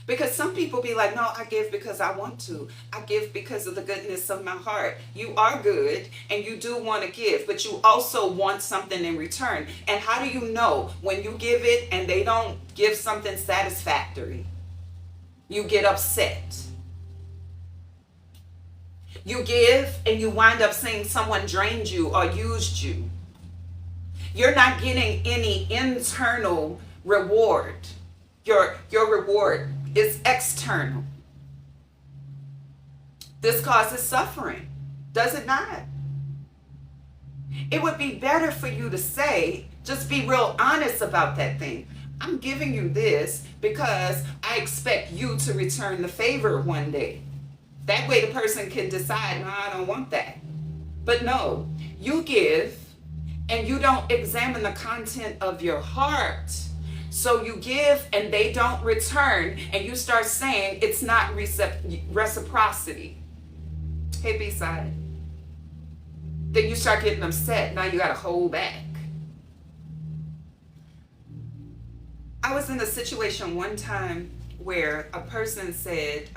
Because some people be like, no, I give because I want to. I give because of the goodness of my heart. You are good and you do want to give, but you also want something in return. And how do you know when you give it and they don't give something satisfactory? You get upset. You give and you wind up saying someone drained you or used you. You're not getting any internal reward. Your reward is external. This causes suffering, does it not? It would be better for you to say, just be real honest about that thing. I'm giving you this because I expect you to return the favor one day. That way the person can decide, no, I don't want that. But no, you give and you don't examine the content of your heart. So you give and they don't return, and you start saying it's not reciprocity. Hey, B-side. Then you start getting upset. Now you got to hold back. I was in a situation one time where a person said,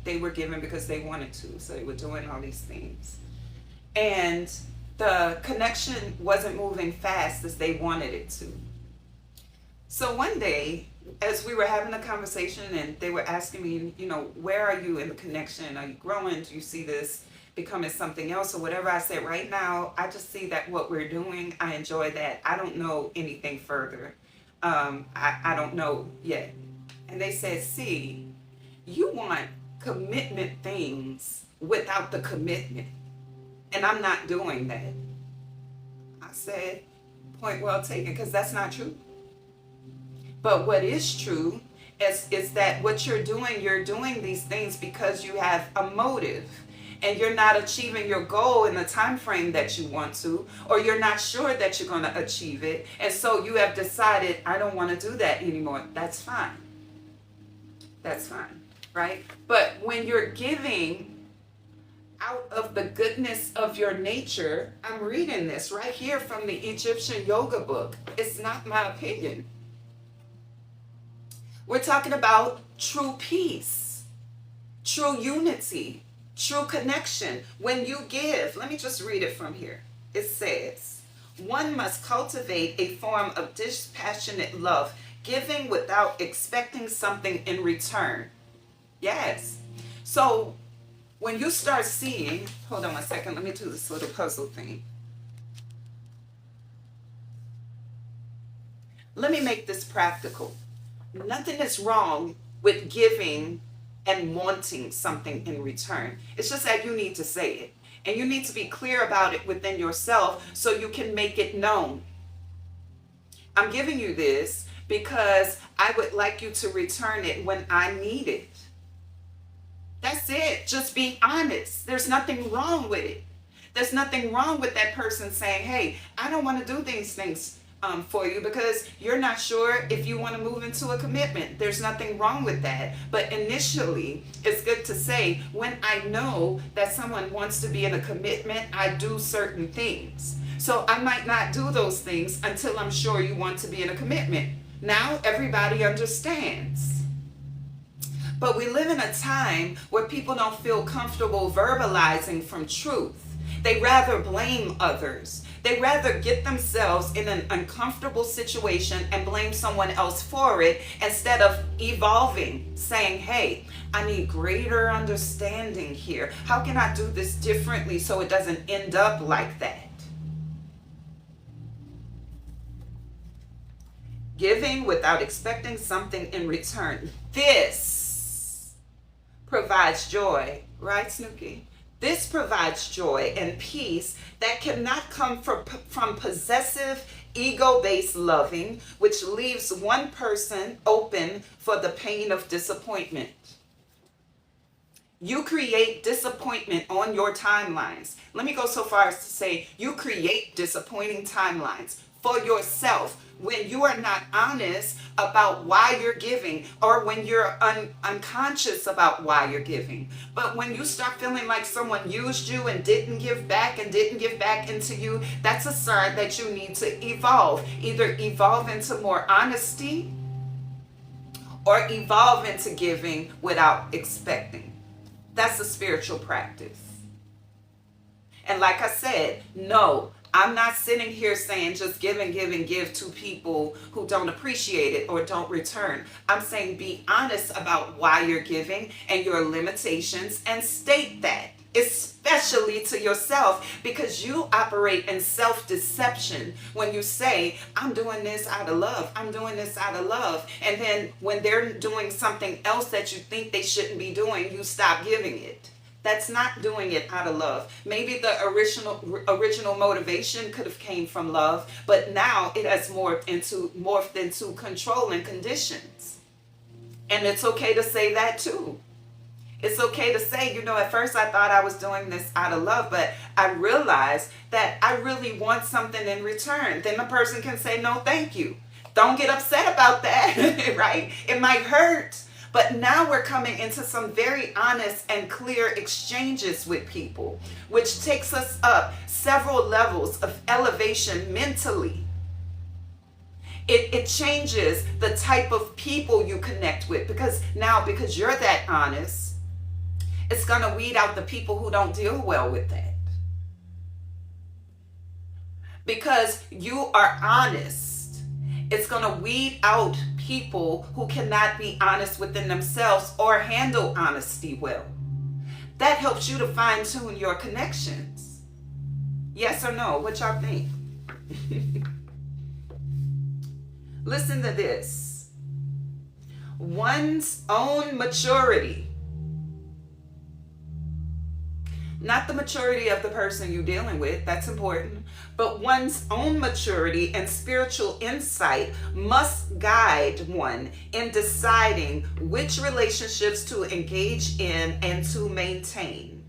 they were giving because they wanted to. So they were doing all these things. And the connection wasn't moving fast as they wanted it to. So one day, as we were having a conversation and they were asking me, where are you in the connection? Are you growing? Do you see this becoming something else or whatever? I said, right now, I just see that what we're doing, I enjoy that. I don't know anything further. I don't know yet. And they said, see, you want commitment things without the commitment. And I'm not doing that. I said, point well taken, because that's not true. But what is true is that what you're doing these things because you have a motive, and you're not achieving your goal in the time frame that you want to, or you're not sure that you're going to achieve it. And so you have decided, I don't want to do that anymore. That's fine. That's fine, right? But when you're giving out of the goodness of your nature, I'm reading this right here from the Egyptian yoga book. It's not my opinion. We're talking about true peace, true unity, true connection. When you give, let me just read it from here. It says, one must cultivate a form of dispassionate love, giving without expecting something in return. Yes. So when you start seeing, hold on one second, let me do this little puzzle thing. Let me make this practical. Nothing is wrong with giving and wanting something in return. It's just that you need to say it. And you need to be clear about it within yourself so you can make it known. I'm giving you this because I would like you to return it when I need it. That's it. Just be honest. There's nothing wrong with it. There's nothing wrong with that person saying, hey, I don't want to do these things for you because you're not sure if you want to move into a commitment. There's nothing wrong with that. But initially, it's good to say, when I know that someone wants to be in a commitment, I do certain things. So I might not do those things until I'm sure you want to be in a commitment. Now everybody understands. But we live in a time where people don't feel comfortable verbalizing from truth. They rather blame others. They rather get themselves in an uncomfortable situation and blame someone else for it instead of evolving, saying, hey, I need greater understanding here. How can I do this differently so it doesn't end up like that? Giving without expecting something in return. This provides joy, right, Snooki? This provides joy and peace that cannot come from possessive, ego-based loving, which leaves one person open for the pain of disappointment. You create disappointment on your timelines. Let me go so far as to say you create disappointing timelines for yourself when you are not honest about why you're giving, or when you're unconscious about why you're giving. But when you start feeling like someone used you and didn't give back into you, that's a sign that you need to evolve. Either evolve into more honesty or evolve into giving without expecting. That's a spiritual practice. And like I said, no, I'm not sitting here saying just give to people who don't appreciate it or don't return. I'm saying be honest about why you're giving and your limitations and state that. especially to yourself, because you operate in self-deception when you say, I'm doing this out of love, I'm doing this out of love, and then when they're doing something else that you think they shouldn't be doing, you stop giving it. That's not doing it out of love. Maybe the original motivation could have came from love, but now it has morphed into control and conditions. And it's okay to say that too. It's okay to say, at first I thought I was doing this out of love, but I realized that I really want something in return. Then the person can say, no, thank you. Don't get upset about that, right? It might hurt. But now we're coming into some very honest and clear exchanges with people, which takes us up several levels of elevation mentally. It changes the type of people you connect with, because you're that honest, it's going to weed out the people who don't deal well with that. Because you are honest, it's going to weed out people who cannot be honest within themselves or handle honesty well. That helps you to fine tune your connections. Yes or no? What y'all think? Listen to this. One's own maturity, not the maturity of the person you're dealing with, that's important, but one's own maturity and spiritual insight must guide one in deciding which relationships to engage in and to maintain.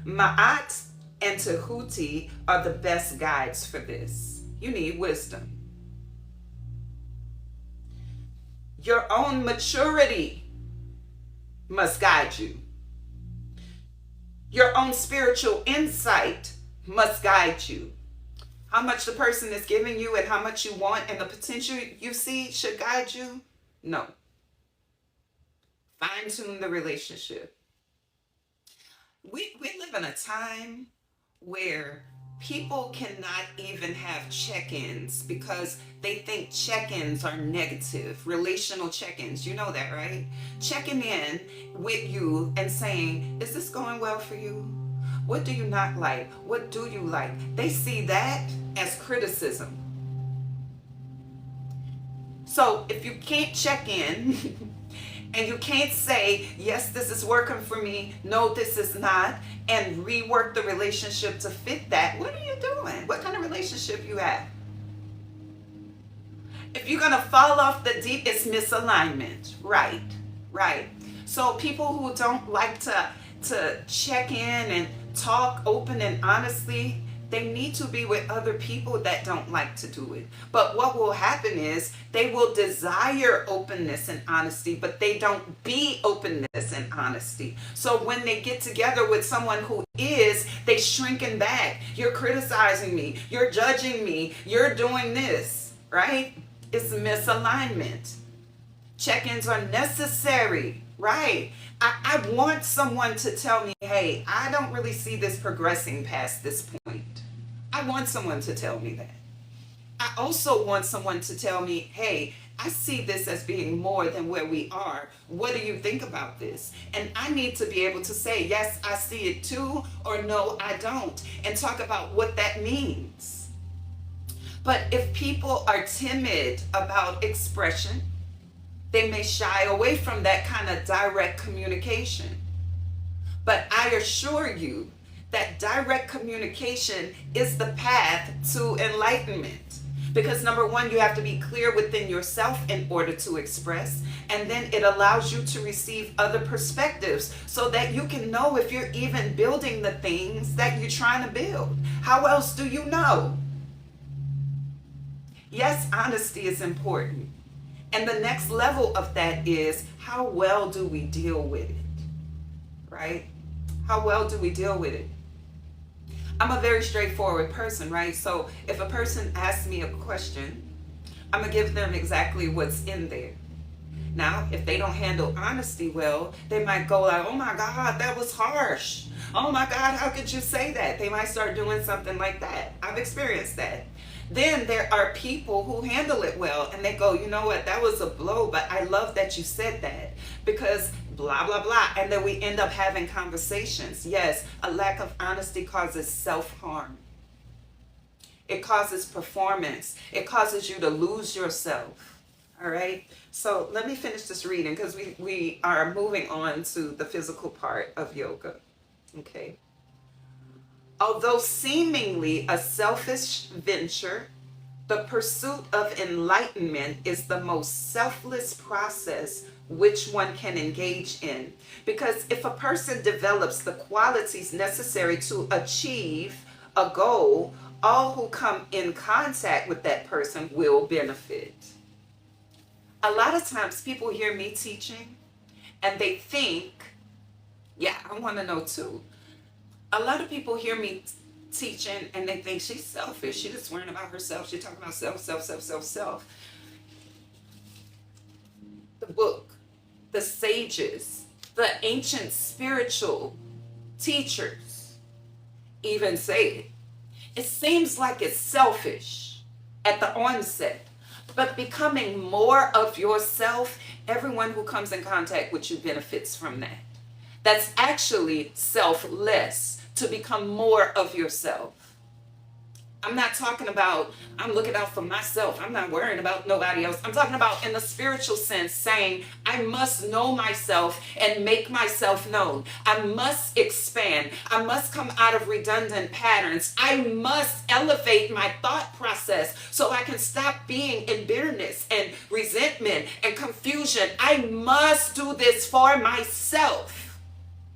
Ma'at and Tahuti are the best guides for this. You need wisdom. Your own maturity must guide you. Your own spiritual insight must guide you. How much the person is giving you and how much you want and the potential you see should guide you? No. Fine tune the relationship. We live in a time where people cannot even have check-ins because they think check-ins are negative. Relational check-ins, you know that, right? Checking in with you and saying, is this going well for you? What do you not like? What do you like? They see that as criticism. So if you can't check in and you can't say, yes, this is working for me, no, this is not, and rework the relationship to fit that, what are you doing? What kind of relationship you have? If you're going to fall off the deep, it's misalignment. Right. So people who don't like to check in and talk open and honestly, they need to be with other people that don't like to do it. But what will happen is they will desire openness and honesty, but they don't be openness and honesty. So when they get together with someone who is, they shrinking back. You're criticizing me. You're judging me. You're doing this, right? It's misalignment. Check-ins are necessary, right? I want someone to tell me, hey, I don't really see this progressing past this point. I want someone to tell me that. I also want someone to tell me, hey, I see this as being more than where we are. What do you think about this? And I need to be able to say, yes, I see it too, or no, I don't, and talk about what that means. But if people are timid about expression, they may shy away from that kind of direct communication. But I assure you that direct communication is the path to enlightenment. Because number one, you have to be clear within yourself in order to express. And then it allows you to receive other perspectives so that you can know if you're even building the things that you're trying to build. How else do you know? Yes, honesty is important. And the next level of that is, how well do we deal with it? Right? How well do we deal with it? I'm a very straightforward person, right? So if a person asks me a question, I'm going to give them exactly what's in there. Now, if they don't handle honesty well, they might go like, oh my God, that was harsh. Oh my God, how could you say that? They might start doing something like that. I've experienced that. Then there are people who handle it well and they go, you know what, that was a blow, but I love that you said that, because blah, blah, blah. And then we end up having conversations. Yes, a lack of honesty causes self-harm. It causes performance. It causes you to lose yourself. All right. So let me finish this reading because we are moving on to the physical part of yoga. Okay. Although seemingly a selfish venture, the pursuit of enlightenment is the most selfless process which one can engage in. Because if a person develops the qualities necessary to achieve a goal, all who come in contact with that person will benefit. A lot of times people hear me teaching and they think, yeah, I want to know too. A lot of people hear me teaching and they think she's selfish. She's just worrying about herself. She's talking about self, self, self, self, self. The book, the sages, the ancient spiritual teachers even say it. It seems like it's selfish at the onset, but becoming more of yourself, everyone who comes in contact with you benefits from that. That's actually selfless, to become more of yourself. I'm not talking about, I'm looking out for myself. I'm not worrying about nobody else. I'm talking about in the spiritual sense, saying, I must know myself and make myself known. I must expand. I must come out of redundant patterns. I must elevate my thought process so I can stop being in bitterness and resentment and confusion. I must do this for myself.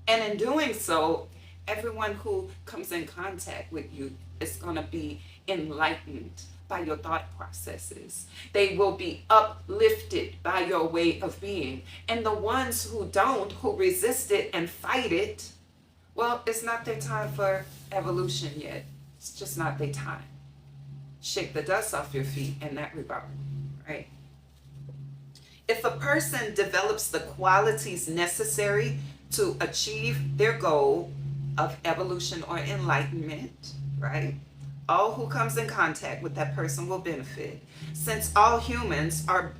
And in doing so, everyone who comes in contact with you is going to be enlightened by your thought processes. They will be uplifted by your way of being. And the ones who don't, who resist it and fight it, well, it's not their time for evolution yet. It's just not their time. Shake the dust off your feet in that regard, right? If a person develops the qualities necessary to achieve their goal of evolution or enlightenment, right? All who comes in contact with that person will benefit. Since all humans are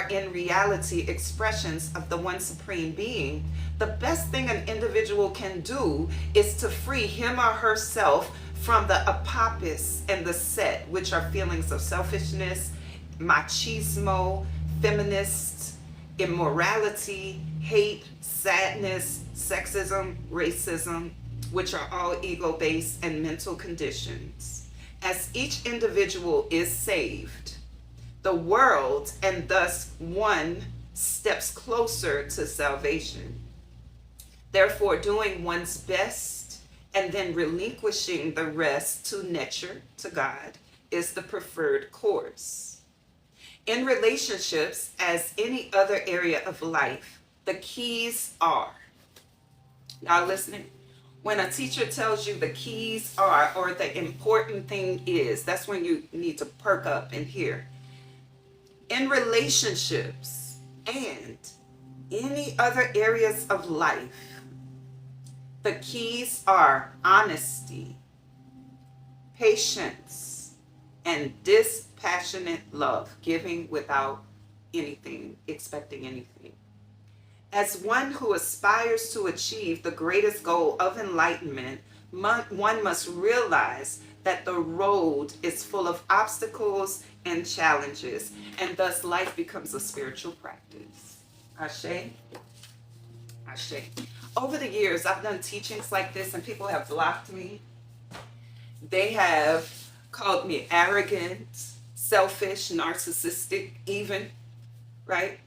in reality expressions of the one supreme being, the best thing an individual can do is to free him or herself from the apathis and the set, which are feelings of selfishness, machismo, feminist, immorality, hate, sadness, sexism, racism, which are all ego-based and mental conditions. As each individual is saved, the world and thus one steps closer to salvation. Therefore, doing one's best and then relinquishing the rest to nature, to God, is the preferred course. In relationships, as any other area of life, the keys are, y'all listening? When a teacher tells you the keys are, or the important thing is, that's when you need to perk up and hear. In relationships and any other areas of life, the keys are honesty, patience, and dispassionate love, giving without anything, expecting anything. As one who aspires to achieve the greatest goal of enlightenment, one must realize that the road is full of obstacles and challenges, and thus life becomes a spiritual practice. Ashe? Ashe. Over the years, I've done teachings like this, and people have blocked me. They have called me arrogant, selfish, narcissistic even, right?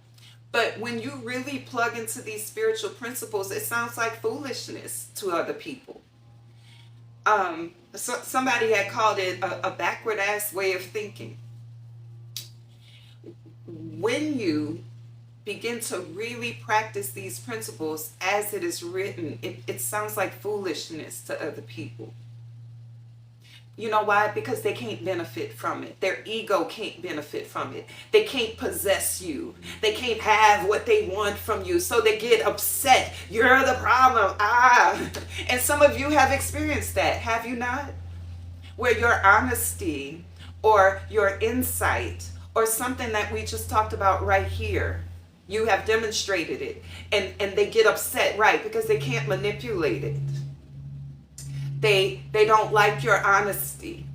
But when you really plug into these spiritual principles, it sounds like foolishness to other people. So somebody had called it a backward ass way of thinking. When you begin to really practice these principles as it is written, it sounds like foolishness to other people. You know why? Because they can't benefit from it. Their ego can't benefit from it. They can't possess you. They can't have what they want from you. So they get upset. You're the problem. And some of you have experienced that, have you not? Where your honesty or your insight or something that we just talked about right here You have demonstrated it. And they get upset, right? Because they can't manipulate it. They don't like your honesty.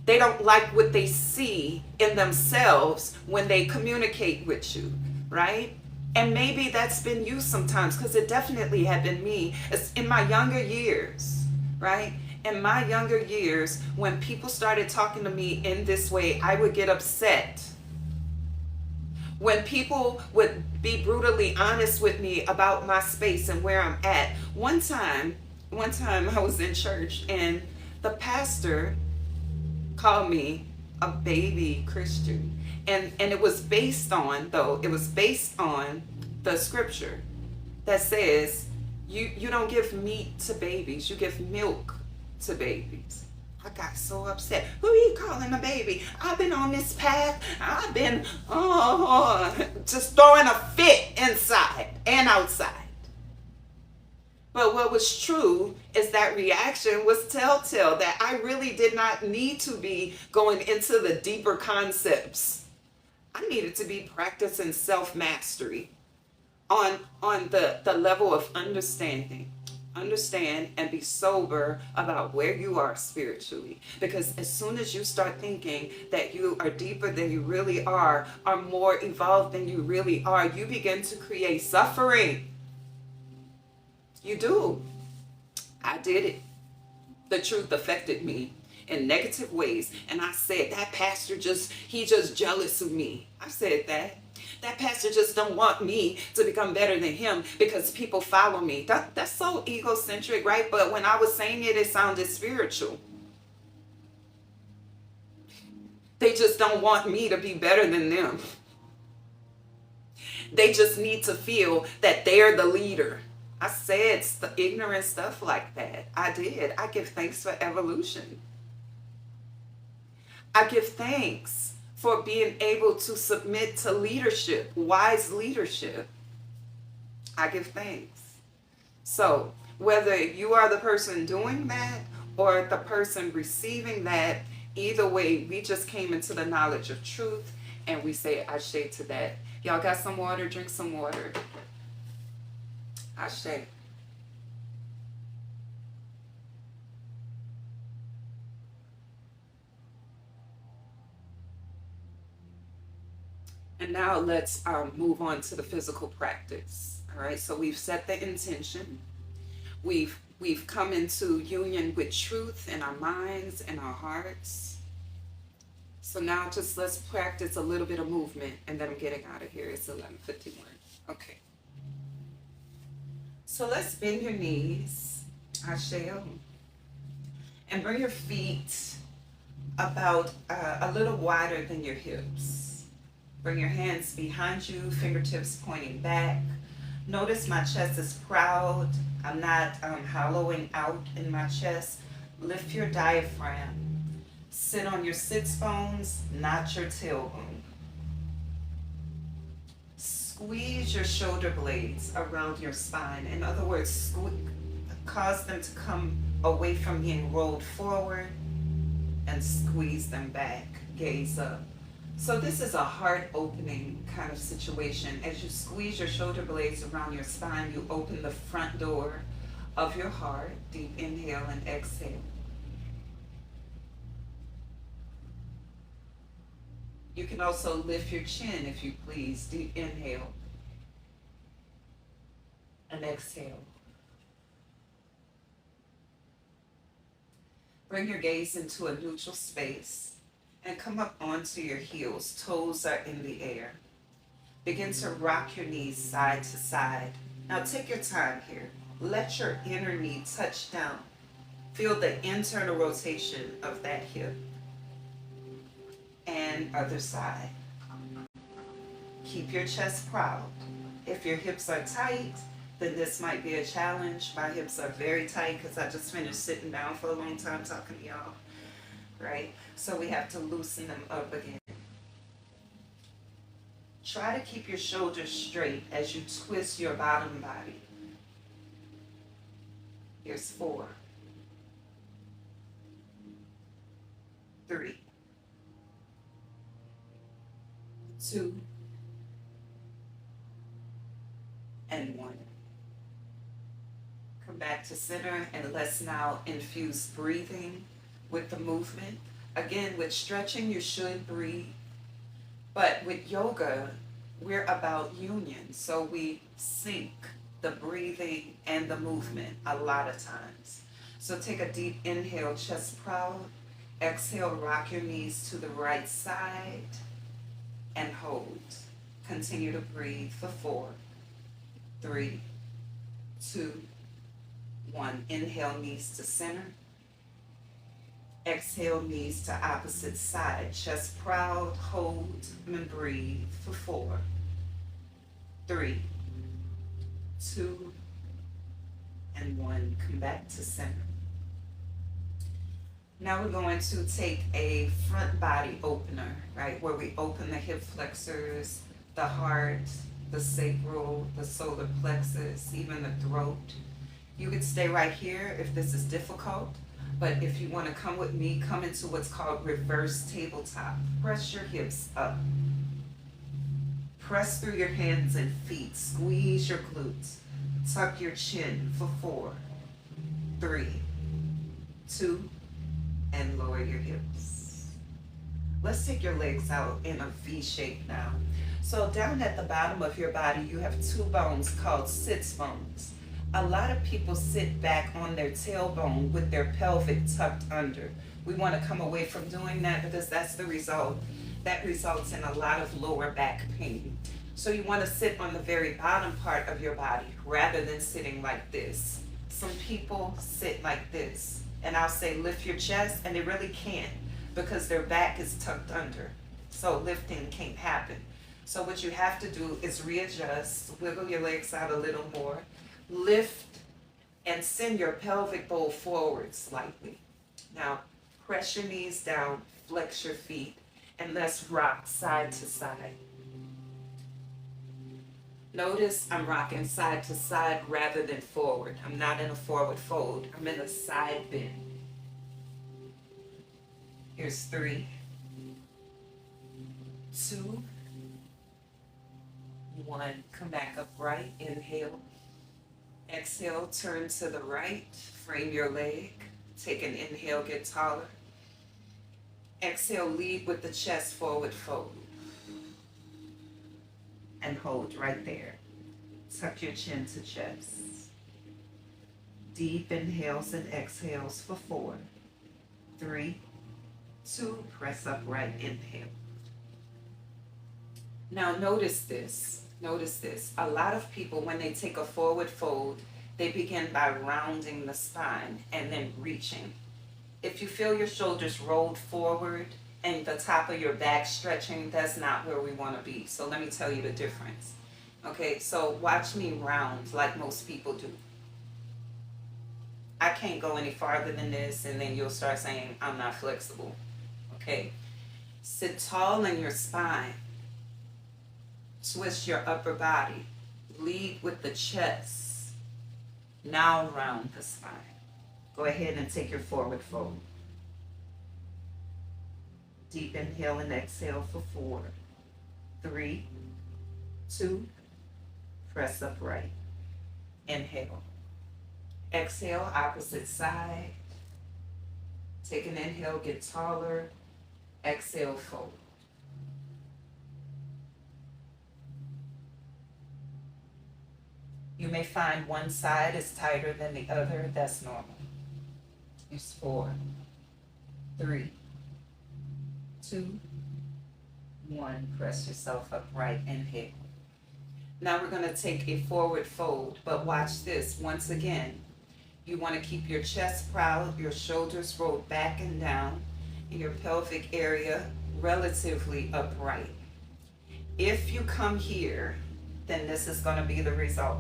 They don't like what they see in themselves when they communicate with you, right? And maybe that's been you sometimes, because it definitely had been me. It's in my younger years, right? In my younger years, when people started talking to me in this way, I would get upset. When people would be brutally honest with me about my space and where I'm at. One time I was in church and the pastor called me a baby Christian. And it was based on, the scripture that says you don't give meat to babies, you give milk to babies. I got so upset. Who are you calling a baby? I've been on this path. I've been just throwing a fit inside and outside. But what was true is that reaction was telltale that I really did not need to be going into the deeper concepts. I needed to be practicing self-mastery on the level of understanding. Understand and be sober about where you are spiritually. Because as soon as you start thinking that you are deeper than you really are more evolved than you really are, you begin to create suffering. You do. I did it. The truth affected me in negative ways. And I said, that pastor he just jealous of me. I said that. That pastor just don't want me to become better than him because people follow me. That's so egocentric, right? But when I was saying it, it sounded spiritual. They just don't want me to be better than them. They just need to feel that they're the leader. I said ignorant stuff like that. I did. I give thanks for evolution. I give thanks for being able to submit to leadership, wise leadership. I give thanks. So whether you are the person doing that or the person receiving that, either way, we just came into the knowledge of truth and we say ashe to that. Y'all got some water? Drink some water. Ashe. And now let's move on to the physical practice. All right, so we've set the intention. We've come into union with truth in our minds and our hearts. So now just let's practice a little bit of movement and then I'm getting out of here. It's 11:51. Okay. So let's bend your knees, Asheo, and bring your feet about a little wider than your hips. Bring your hands behind you, fingertips pointing back. Notice my chest is proud. I'm not hollowing out in my chest. Lift your diaphragm. Sit on your sits bones, not your tailbone. Squeeze your shoulder blades around your spine. In other words, cause them to come away from being rolled forward and squeeze them back. Gaze up. So this is a heart-opening kind of situation. As you squeeze your shoulder blades around your spine, you open the front door of your heart. Deep inhale and exhale. You can also lift your chin if you please. Deep inhale and exhale. Bring your gaze into a neutral space and come up onto your heels. Toes are in the air. Begin to rock your knees side to side. Now take your time here. Let your inner knee touch down. Feel the internal rotation of that hip. And other side. Keep your chest proud. If your hips are tight, then this might be a challenge. My hips are very tight because I just finished sitting down for a long time talking to y'all. Right? So we have to loosen them up again. Try to keep your shoulders straight as you twist your bottom body. Here's 4, 3, 2, and 1. Come back to center, and let's now infuse breathing with the movement. Again, with stretching, you should breathe, but with yoga, we're about union. So we sync the breathing and the movement a lot of times. So take a deep inhale, chest proud. Exhale, rock your knees to the right side and hold. Continue to breathe for 4, 3, 2, 1. Inhale, knees to center. Exhale, knees to opposite side. Chest proud, hold, and breathe for 4, 3, 2, and 1. Come back to center. Now we're going to take a front body opener, right? Where we open the hip flexors, the heart, the sacral, the solar plexus, even the throat. You could stay right here if this is difficult, but if you want to come with me, come into what's called reverse tabletop. Press your hips up. Press through your hands and feet. Squeeze your glutes. Tuck your chin for 4, 3, 2, and lower your hips. Let's take your legs out in a V shape now. So down at the bottom of your body, you have 2 bones called sits bones. A lot of people sit back on their tailbone with their pelvic tucked under. We want to come away from doing that because that's the result. That results in a lot of lower back pain. So you want to sit on the very bottom part of your body rather than sitting like this. Some people sit like this, and I'll say lift your chest, and they really can't because their back is tucked under. So lifting can't happen. So what you have to do is readjust, wiggle your legs out a little more, lift, and send your pelvic bowl forward slightly. Now, press your knees down, flex your feet, and let's rock side to side. Notice I'm rocking side to side rather than forward. I'm not in a forward fold. I'm in a side bend. Here's 3, 2, 1. Come back upright. Inhale. Exhale, turn to the right. Frame your leg. Take an inhale, get taller. Exhale, lead with the chest forward fold. And hold right there. Tuck your chin to chest. Deep inhales and exhales for 4, 3, 2, press upright, inhale. Now notice this. A lot of people, when they take a forward fold, they begin by rounding the spine and then reaching. If you feel your shoulders rolled forward and the top of your back stretching, that's not where we want to be. So let me tell you the difference. Okay, so watch me round like most people do. I can't go any farther than this, and then you'll start saying, I'm not flexible. Okay, sit tall in your spine. Twist your upper body. Lead with the chest. Now round the spine. Go ahead and take your forward fold. Deep inhale and exhale for 4, 3, 2, press upright. Inhale. Exhale, opposite side. Take an inhale, get taller. Exhale, fold. You may find one side is tighter than the other. That's normal. Here's 4, 3, 2, 1. Press yourself upright. Inhale. Now we're going to take a forward fold, but watch this. Once again, you want to keep your chest proud, your shoulders rolled back and down, and your pelvic area relatively upright. If you come here, then this is going to be the result.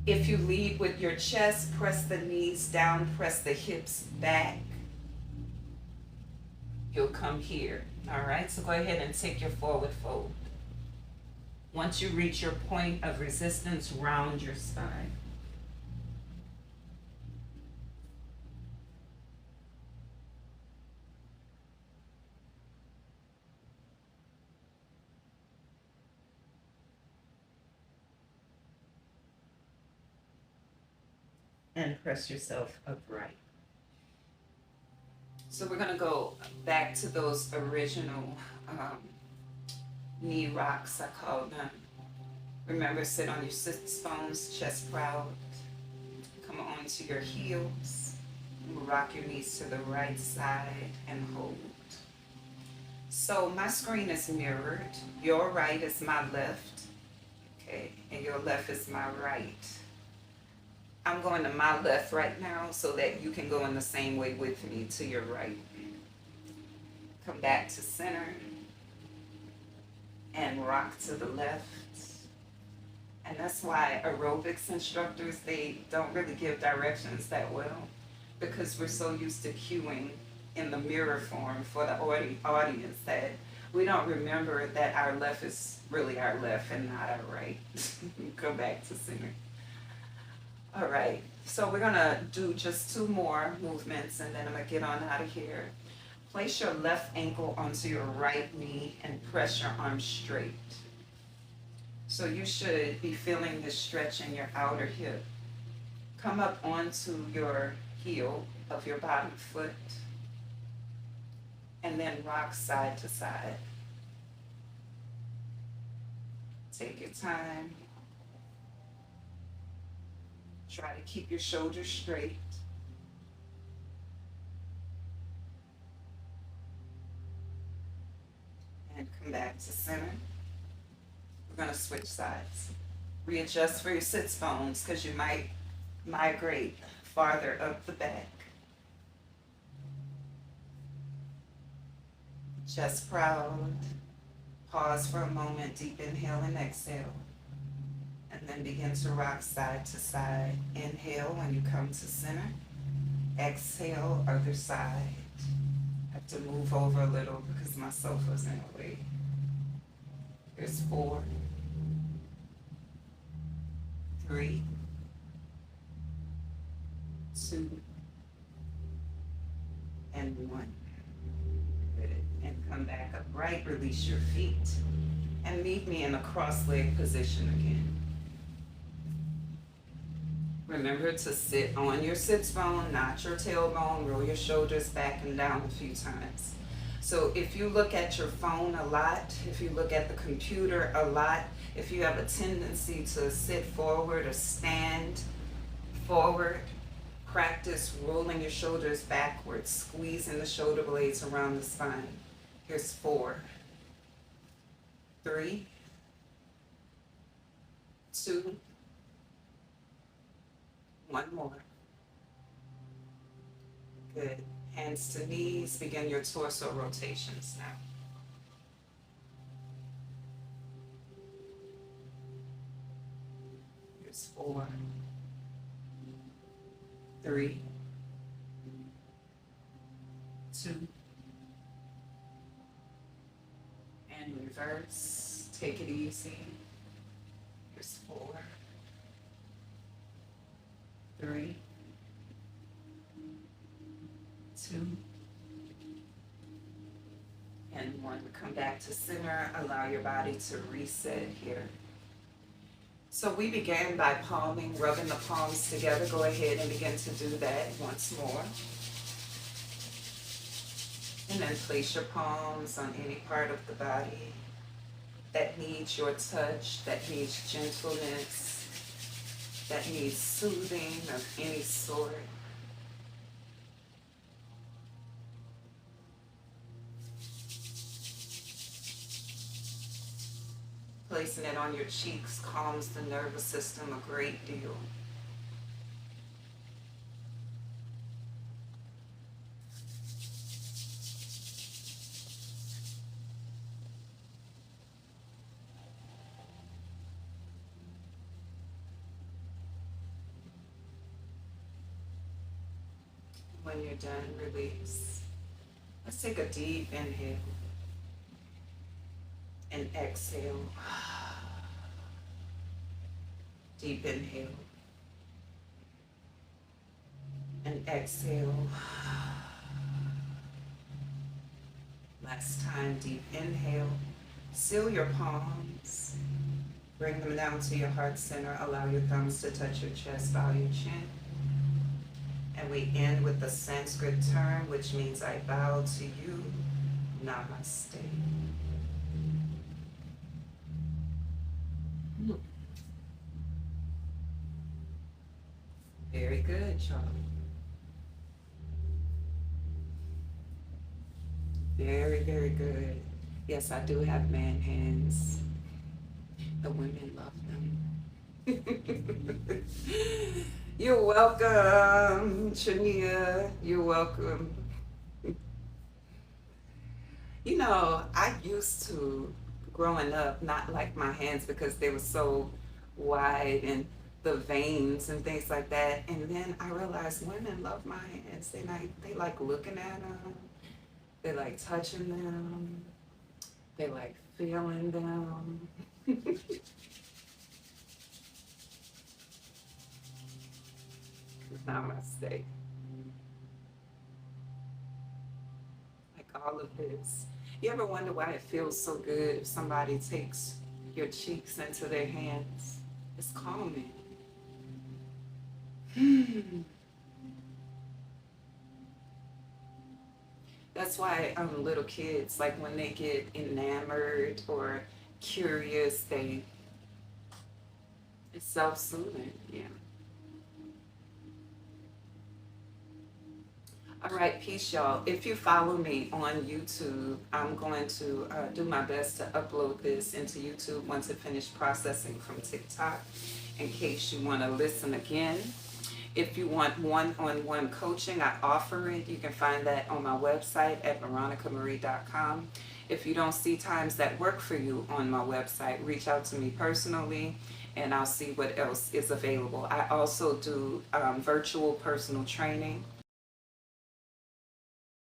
If you lead with your chest, press the knees down, press the hips back, you'll come here. All right, so go ahead and take your forward fold. Once you reach your point of resistance, round your spine. and press yourself upright. So we're going to go back to those original knee rocks, I call them. Remember, sit on your sits bones, chest proud. Come onto your heels. Rock your knees to the right side and hold. So my screen is mirrored. Your right is my left, okay, and your left is my right. I'm going to my left right now so that you can go in the same way with me to your right. Come back to center and rock to the left. And that's why aerobics instructors, they don't really give directions that well, because we're so used to cueing in the mirror form for the audience that we don't remember that our left is really our left and not our right. Go back to center. All right, so we're gonna do just 2 more movements and then I'm gonna get on out of here. Place your left ankle onto your right knee and press your arm straight. So you should be feeling the stretch in your outer hip. Come up onto your heel of your bottom foot and then rock side to side. Take your time. Try to keep your shoulders straight. And come back to center. We're going to switch sides. Readjust for your sits bones because you might migrate farther up the back. Chest proud. Pause for a moment, deep inhale and exhale. And then begin to rock side to side. Inhale when you come to center. Exhale, other side. I have to move over a little because my sofa's in the way. Here's 4, 3, 2, and 1. Good. And come back upright, release your feet, and meet me in a cross-leg position again. Remember to sit on your sits bone, not your tailbone. Roll your shoulders back and down a few times. So if you look at your phone a lot, if you look at the computer a lot, if you have a tendency to sit forward or stand forward, practice rolling your shoulders backwards, squeezing the shoulder blades around the spine. Here's 4, 3, 2, 1 more. Good. Hands to knees. Begin your torso rotations now. Here's 4, 3, 2, and reverse. Take it easy. Here's 4, 3, 2, and 1. Come back to center. Allow your body to reset here. So we began by palming, rubbing the palms together. Go ahead and begin to do that once more. And then place your palms on any part of the body that needs your touch, that needs gentleness, that needs soothing of any sort. Placing it on your cheeks calms the nervous system a great deal. When you're done, release. Let's take a deep inhale and exhale. Deep inhale and exhale. Last time, deep inhale. Seal your palms. Bring them down to your heart center. Allow your thumbs to touch your chest. Bow your chin. And we end with the Sanskrit term, which means I bow to you. Namaste. Very good, Charlie. Very, very good. Yes, I do have man hands. The women love them. You're welcome, Trania. You're welcome. You know, I used to, growing up, not like my hands because they were so wide and the veins and things like that. And then I realized women love my hands. They like looking at them. They like touching them. They like feeling them. Namaste. Like all of this. You ever wonder why it feels so good if somebody takes your cheeks into their hands? It's calming. That's why little kids, like when they get enamored or curious, it's self-soothing. Yeah. All right, peace, y'all. If you follow me on YouTube, I'm going to do my best to upload this into YouTube once it finishes processing from TikTok, in case you want to listen again. If you want one-on-one coaching, I offer it. You can find that on my website at veronicamarie.com. If you don't see times that work for you on my website, reach out to me personally and I'll see what else is available. I also do virtual personal training.